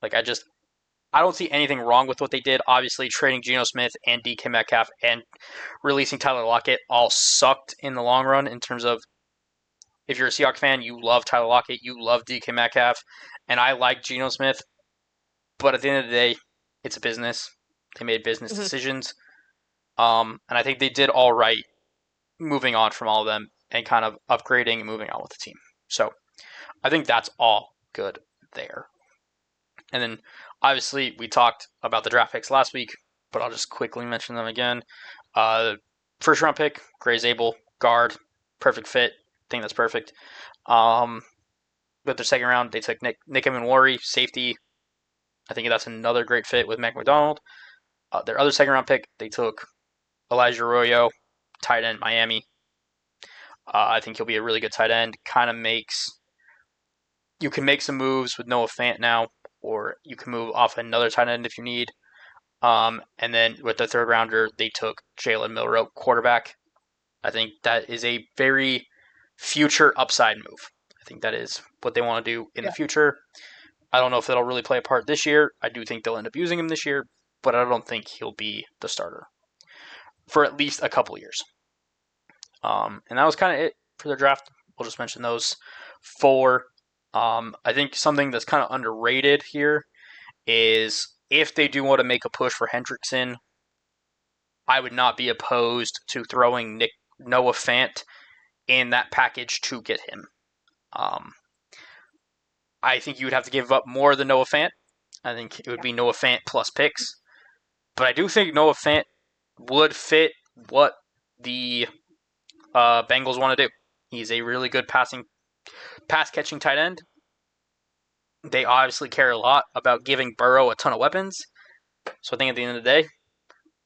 Speaker 2: I don't see anything wrong with what they did. Obviously, trading Geno Smith and DK Metcalf and releasing Tyler Lockett all sucked in the long run in terms of if you're a Seahawks fan, you love Tyler Lockett, you love DK Metcalf, and I like Geno Smith. But at the end of the day, it's a business. They made business decisions. And I think they did all right moving on from all of them and kind of upgrading and moving on with the team. So I think that's all good there. And then obviously we talked about the draft picks last week, but I'll just quickly mention them again. First round pick, Gray Zabel, guard, perfect fit. I think that's perfect. With their second round, they took Nick Emenwari, safety. I think that's another great fit with Mac McDonald. Their other second round pick, they took Elijah Arroyo, tight end, Miami. I think he'll be a really good tight end. Kind of makes you can make some moves with Noah Fant now, or you can move off another tight end if you need. And then with the third rounder, they took Jalen Milroe, quarterback. I think that is a very future upside move. I think that is what they want to do in the future. I don't know if that'll really play a part this year. I do think they'll end up using him this year, but I don't think he'll be the starter for at least a couple years. And that was kind of it for the draft. We'll just mention those 4. I think something that's kind of underrated here is if they do want to make a push for Hendrickson, I would not be opposed to throwing Noah Fant in that package to get him. I think you would have to give up more than Noah Fant. I think it would be Noah Fant plus picks. But I do think Noah Fant would fit what the Bengals want to do. He's a really good pass-catching tight end. They obviously care a lot about giving Burrow a ton of weapons. So I think at the end of the day,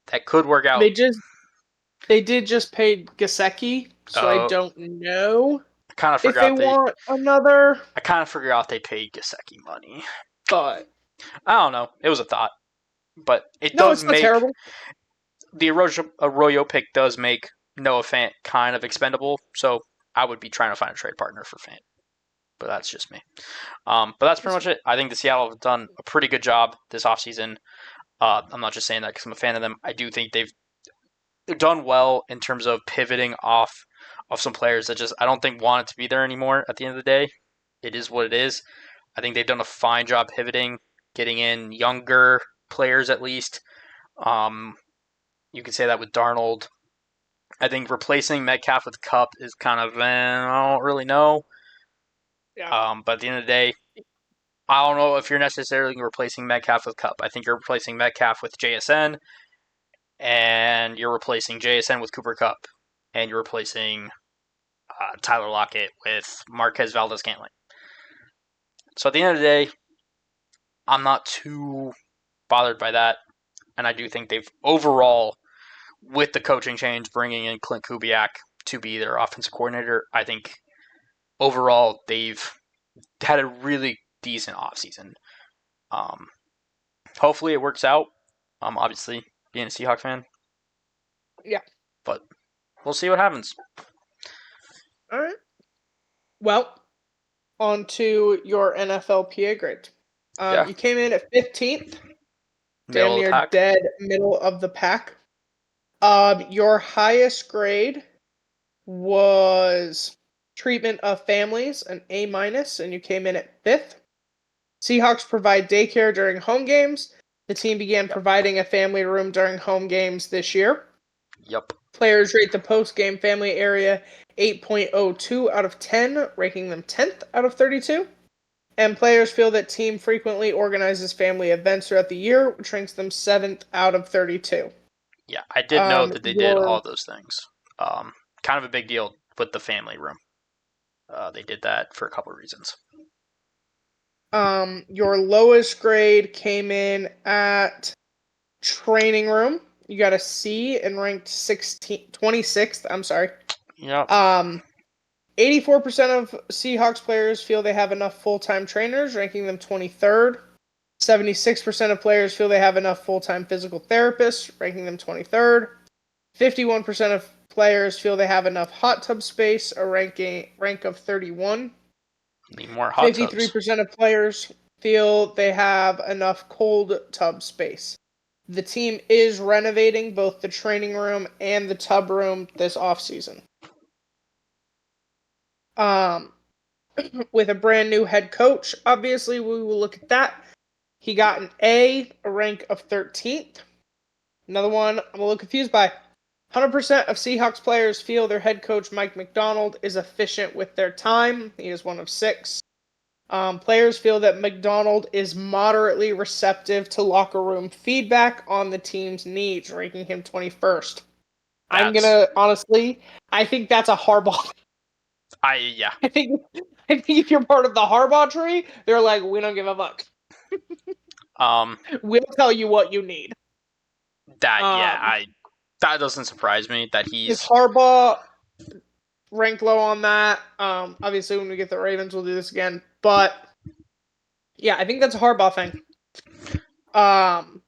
Speaker 2: that could work out.
Speaker 1: They did just pay Gesicki, so I don't know if they want another.
Speaker 2: I kind of forgot they paid Gesicki money.
Speaker 1: But
Speaker 2: I don't know. It was a thought. But it
Speaker 1: no,
Speaker 2: does
Speaker 1: it's not terrible.
Speaker 2: The Arroyo pick does make Noah Fant kind of expendable, so I would be trying to find a trade partner for Fant. But that's just me. But that's pretty much it. I think the Seattle have done a pretty good job this offseason. I'm not just saying that because I'm a fan of them. I do think they've done well in terms of pivoting off of some players that just I don't think want it to be there anymore at the end of the day. It is what it is. I think they've done a fine job pivoting, getting in younger players at least. You could say that with Darnold. I think replacing Metcalf with Kupp is kind of, I don't really know. Yeah. But at the end of the day, I don't know if you're necessarily replacing Metcalf with Kupp. I think you're replacing Metcalf with JSN, and you're replacing JSN with Cooper Kupp, and you're replacing Tyler Lockett with Marquez Valdes-Scantling. So at the end of the day, I'm not too bothered by that, and I do think they've overall, with the coaching change, bringing in Clint Kubiak to be their offensive coordinator, I think overall they've had a really decent offseason. Hopefully it works out. Obviously, being a Seahawks fan.
Speaker 1: Yeah.
Speaker 2: But we'll see what happens.
Speaker 1: All right. Well, on to your NFLPA grade. You came in at 15th. Damn near dead middle of the pack. Your highest grade was treatment of families, an A-, and you came in at 5th. Seahawks provide daycare during home games. The team began providing a family room during home games this year.
Speaker 2: Yep.
Speaker 1: Players rate the post-game family area 8.02 out of 10, ranking them 10th out of 32. And players feel that team frequently organizes family events throughout the year, which ranks them 7th out of 32.
Speaker 2: Yeah, I did know that they did
Speaker 1: Your
Speaker 2: all those things. Kind of a big deal with the family room. They did that for a couple of reasons.
Speaker 1: your lowest grade came in at training room. You got a C and ranked 26th. I'm sorry.
Speaker 2: Yep.
Speaker 1: 84% of Seahawks players feel they have enough full-time trainers, ranking them 23rd. 76% of players feel they have enough full-time physical therapists, ranking them 23rd. 51% of players feel they have enough hot tub space, a rank of 31.
Speaker 2: Need more hot tubs.
Speaker 1: 53% of players feel they have enough cold tub space. The team is renovating both the training room and the tub room this offseason. With a brand new head coach, obviously we will look at that. He got an A, a rank of 13th. Another one I'm a little confused by. 100% of Seahawks players feel their head coach Mike Macdonald is efficient with their time. He is one of 6. Players feel that Macdonald is moderately receptive to locker room feedback on the team's needs, ranking him 21st. I'm gonna honestly, I think that's a Harbaugh.
Speaker 2: Yeah.
Speaker 1: I think if you're part of the Harbaugh tree, they're like, we don't give a fuck. We'll tell you what you need.
Speaker 2: That doesn't surprise me that he's
Speaker 1: Harbaugh ranked low on that. Obviously when we get the Ravens, we'll do this again. But yeah, I think that's a Harbaugh thing. And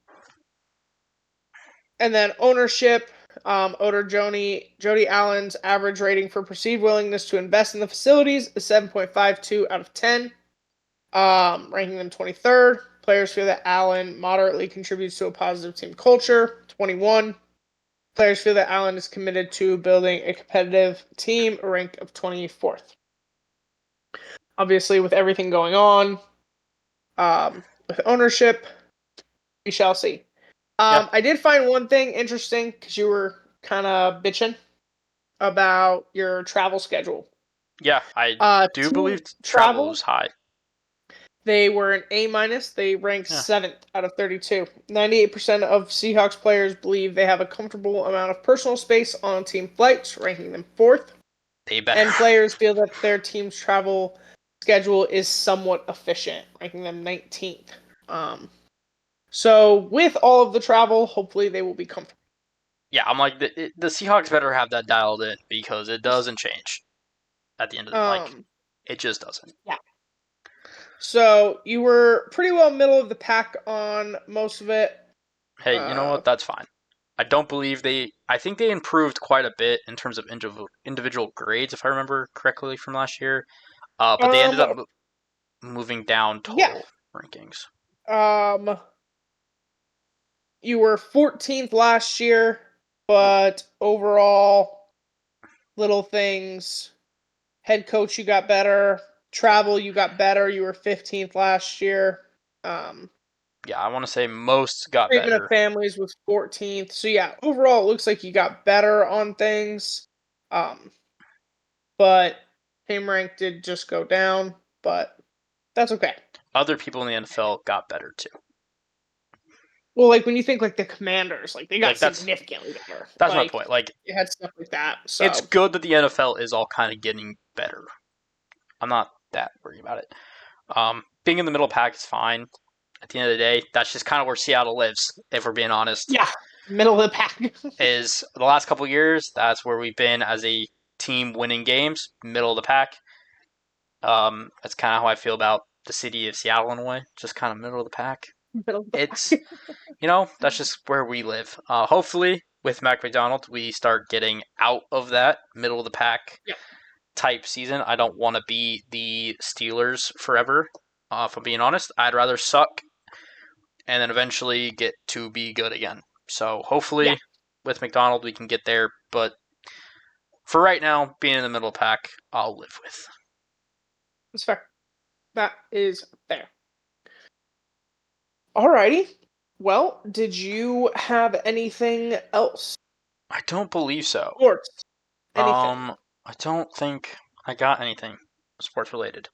Speaker 1: then ownership, owner Jody Allen's average rating for perceived willingness to invest in the facilities is 7.52 out of 10, ranking them 23rd. Players feel that Allen moderately contributes to a positive team culture, 21. Players feel that Allen is committed to building a competitive team, a rank of 24th. Obviously, with everything going on, with ownership, we shall see. I did find one thing interesting because you were kind of bitching about your travel schedule.
Speaker 2: Yeah, I do believe travel was high.
Speaker 1: They were an A-. They ranked 7th out of 32. 98% of Seahawks players believe they have a comfortable amount of personal space on team flights, ranking them 4th.
Speaker 2: They better.
Speaker 1: And players feel that their team's travel schedule is somewhat efficient, ranking them 19th. So with all of the travel, hopefully they will be comfortable.
Speaker 2: Yeah, I'm like, the Seahawks better have that dialed in because it doesn't change at the end of the it just doesn't.
Speaker 1: Yeah. So you were pretty well middle of the pack on most of it.
Speaker 2: Hey, you know what? That's fine. I don't believe I think they improved quite a bit in terms of individual grades, if I remember correctly from last year. But they ended up moving down total rankings.
Speaker 1: You were 14th last year, but overall, little things. Head coach, you got better. Travel, you got better. You were 15th last year.
Speaker 2: Yeah, I want to say most got
Speaker 1: treatment
Speaker 2: better.
Speaker 1: Of families was 14th. So yeah, overall, it looks like you got better on things. But team rank did just go down, but that's okay.
Speaker 2: Other people in the NFL got better too.
Speaker 1: Well, like when you think like the Commanders, like they got significantly better.
Speaker 2: That's my point. Like
Speaker 1: it had stuff like that. So
Speaker 2: it's good that the NFL is all kind of getting better. I'm not that worried about it. Being in the middle pack is fine. At the end of the day, that's just kind of where Seattle lives, if we're being honest.
Speaker 1: Yeah, middle of the pack.
Speaker 2: Is the last couple of years, that's where we've been as a team winning games, middle of the pack. That's kind of how I feel about the city of Seattle in a way, just kind of middle of the pack. It's, that's just where we live. Hopefully, with Mac McDonald, we start getting out of that middle of the pack type season. I don't want to be the Steelers forever. If I'm being honest, I'd rather suck and then eventually get to be good again. So hopefully, with McDonald, we can get there. But for right now, being in the middle of the pack, I'll live with.
Speaker 1: That's fair. That is fair. Alrighty. Well, did you have anything else?
Speaker 2: I don't believe so.
Speaker 1: Sports. Anything.
Speaker 2: I don't think I got anything sports related.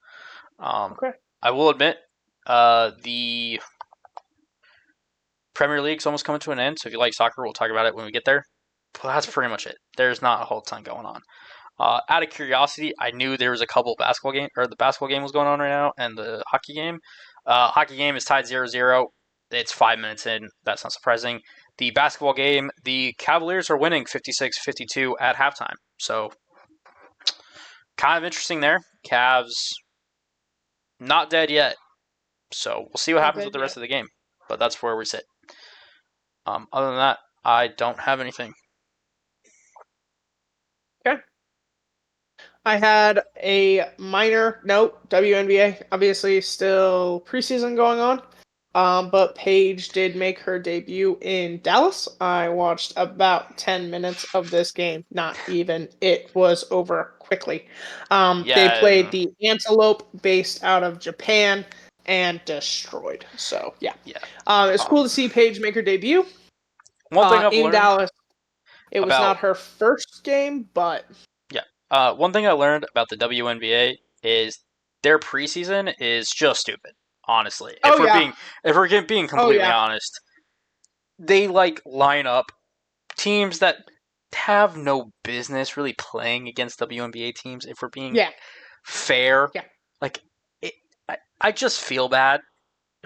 Speaker 1: Okay.
Speaker 2: I will admit, the Premier League's almost coming to an end. So if you like soccer, we'll talk about it when we get there. But that's pretty much it. There's not a whole ton going on. Out of curiosity, I knew there was a couple basketball game, or the basketball game was going on right now, and the hockey game. Hockey game is tied 0-0. It's 5 minutes in. That's not surprising. The basketball game, the Cavaliers are winning 56-52 at halftime. So kind of interesting there. Cavs not dead yet. So we'll see what
Speaker 1: Not
Speaker 2: happens
Speaker 1: dead
Speaker 2: with the rest
Speaker 1: yet.
Speaker 2: of the game. But that's where we sit. Other than that, I don't have anything.
Speaker 1: Okay. I had a minor note. WNBA, obviously still preseason going on. But Paige did make her debut in Dallas. I watched about 10 minutes of this game. Not even. It was over quickly. They played
Speaker 2: Yeah,
Speaker 1: the Antelope based out of Japan and destroyed. So, yeah.
Speaker 2: yeah.
Speaker 1: It's cool to see Paige make her debut
Speaker 2: One thing I've
Speaker 1: in
Speaker 2: learned
Speaker 1: Dallas. It was
Speaker 2: about
Speaker 1: not her first game, but
Speaker 2: one thing I learned about the WNBA is their preseason is just stupid. Honestly,
Speaker 1: oh yeah,
Speaker 2: if we're being
Speaker 1: oh
Speaker 2: completely
Speaker 1: yeah,
Speaker 2: honest, they like line up teams that have no business really playing against WNBA teams. If we're being
Speaker 1: yeah,
Speaker 2: fair,
Speaker 1: yeah.
Speaker 2: like it, I just feel bad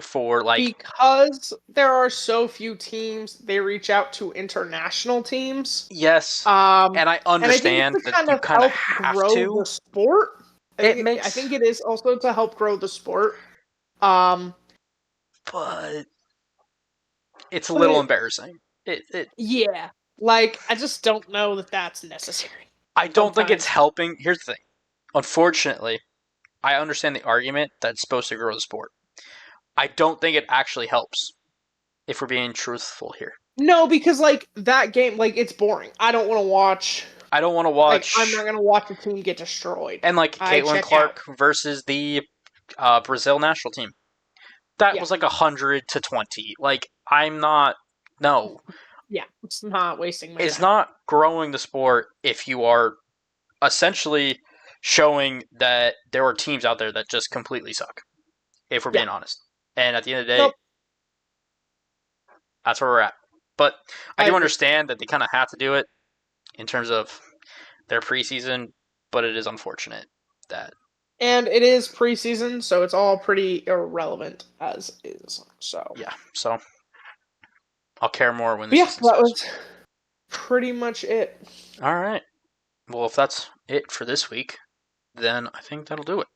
Speaker 2: for like
Speaker 1: Because there are so few teams, they reach out to international teams.
Speaker 2: yes,
Speaker 1: Um,
Speaker 2: and I
Speaker 1: and I think it's
Speaker 2: understand
Speaker 1: to
Speaker 2: that
Speaker 1: kind
Speaker 2: you
Speaker 1: of
Speaker 2: kind of
Speaker 1: help
Speaker 2: have
Speaker 1: grow
Speaker 2: to.
Speaker 1: the sport.
Speaker 2: It
Speaker 1: I
Speaker 2: makes,
Speaker 1: think it is also to help grow the sport. Um,
Speaker 2: but it's a little
Speaker 1: but
Speaker 2: embarrassing. It
Speaker 1: yeah, like I just don't know that that's necessary.
Speaker 2: I don't think it's
Speaker 1: Sometimes,
Speaker 2: helping. Here's the thing. Unfortunately, I understand the argument that it's supposed to grow the sport. I don't think it actually helps, if we're being truthful here.
Speaker 1: no, because like that game, like it's boring. I don't want to watch.
Speaker 2: I don't want to
Speaker 1: Like I'm not
Speaker 2: watch
Speaker 1: gonna watch a team get destroyed.
Speaker 2: and like
Speaker 1: I
Speaker 2: Caitlin
Speaker 1: check out.
Speaker 2: Clark versus the Brazil national team. That
Speaker 1: Yeah,
Speaker 2: was like 100-20. Like I'm not. No,
Speaker 1: yeah. It's not wasting my
Speaker 2: it's
Speaker 1: time.
Speaker 2: not growing the sport if you are essentially showing that there are teams out there that just completely suck. If we're
Speaker 1: Yeah.
Speaker 2: being honest, and at the end of the day,
Speaker 1: Nope.
Speaker 2: that's where we're at. But I
Speaker 1: I
Speaker 2: do
Speaker 1: agree.
Speaker 2: understand that they kind of have to do it in terms of their preseason, but it is unfortunate that
Speaker 1: And it is preseason, so it's all pretty irrelevant as is. So,
Speaker 2: yeah. So I'll care more when the
Speaker 1: but yeah,
Speaker 2: season
Speaker 1: that
Speaker 2: starts.
Speaker 1: was pretty much it.
Speaker 2: All right. Well, if that's it for this week, then I think that'll do it.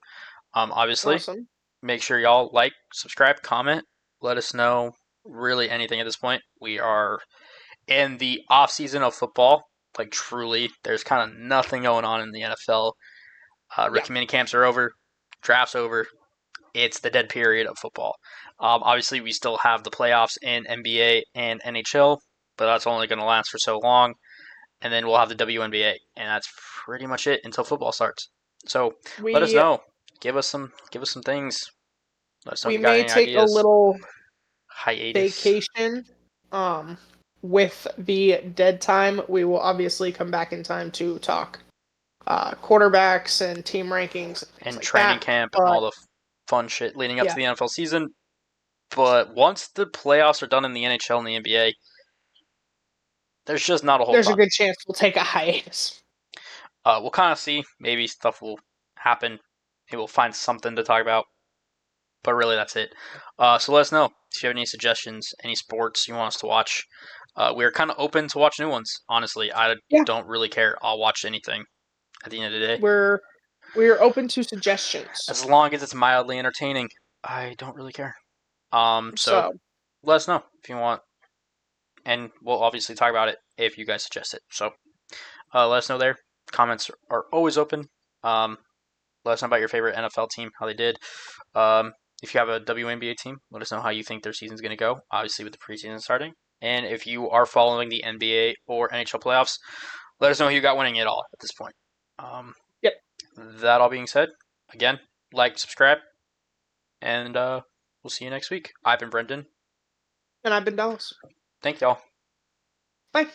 Speaker 2: Obviously,
Speaker 1: Awesome.
Speaker 2: make sure y'all like, subscribe, comment, let us know really anything at this point. We are in the off season of football. Like truly, there's kind of nothing going on in the NFL.
Speaker 1: Yeah.
Speaker 2: Rookie mini camps are over, drafts over. It's the dead period of football. Obviously, we still have the playoffs in NBA and NHL, but that's only going to last for so long. And then we'll have the WNBA, and that's pretty much it until football starts. So let us
Speaker 1: We
Speaker 2: know. Give us some things. Let us know if
Speaker 1: we
Speaker 2: you got
Speaker 1: may
Speaker 2: any
Speaker 1: take a
Speaker 2: ideas.
Speaker 1: little
Speaker 2: Hiatus
Speaker 1: vacation with the dead time. We will obviously come back in time to talk quarterbacks and team rankings and things
Speaker 2: and
Speaker 1: like
Speaker 2: training
Speaker 1: that.
Speaker 2: camp and
Speaker 1: But
Speaker 2: all the fun shit leading up to
Speaker 1: yeah,
Speaker 2: the NFL season. But once the playoffs are done in the NHL and the NBA, there's just not a whole
Speaker 1: there's a
Speaker 2: ton.
Speaker 1: good chance we'll take a hiatus.
Speaker 2: We'll kind of see. Maybe stuff will happen. Maybe we'll find something to talk about. But really, that's it. So let us know if you have any suggestions, any sports you want us to watch. We're kind of open to watch new ones. Honestly, I
Speaker 1: Yeah,
Speaker 2: don't really care. I'll watch anything at the end of the day,
Speaker 1: we're open to suggestions.
Speaker 2: as long as it's mildly entertaining. I don't really care. So
Speaker 1: So
Speaker 2: let us know if you want, and we'll obviously talk about it if you guys suggest it. So let us know there. Comments are always open. Um, let us know about your favorite NFL team, how they did. Um, if you have a WNBA team, let us know how you think their season's going to go, obviously with the preseason starting. And if you are following the NBA or NHL playoffs, let us know who you got winning it all at this point.
Speaker 1: Yep.
Speaker 2: That all being said, again, like, subscribe, and we'll see you next week. I've been Brendan.
Speaker 1: And I've been Dallas.
Speaker 2: Thank y'all.
Speaker 1: Bye.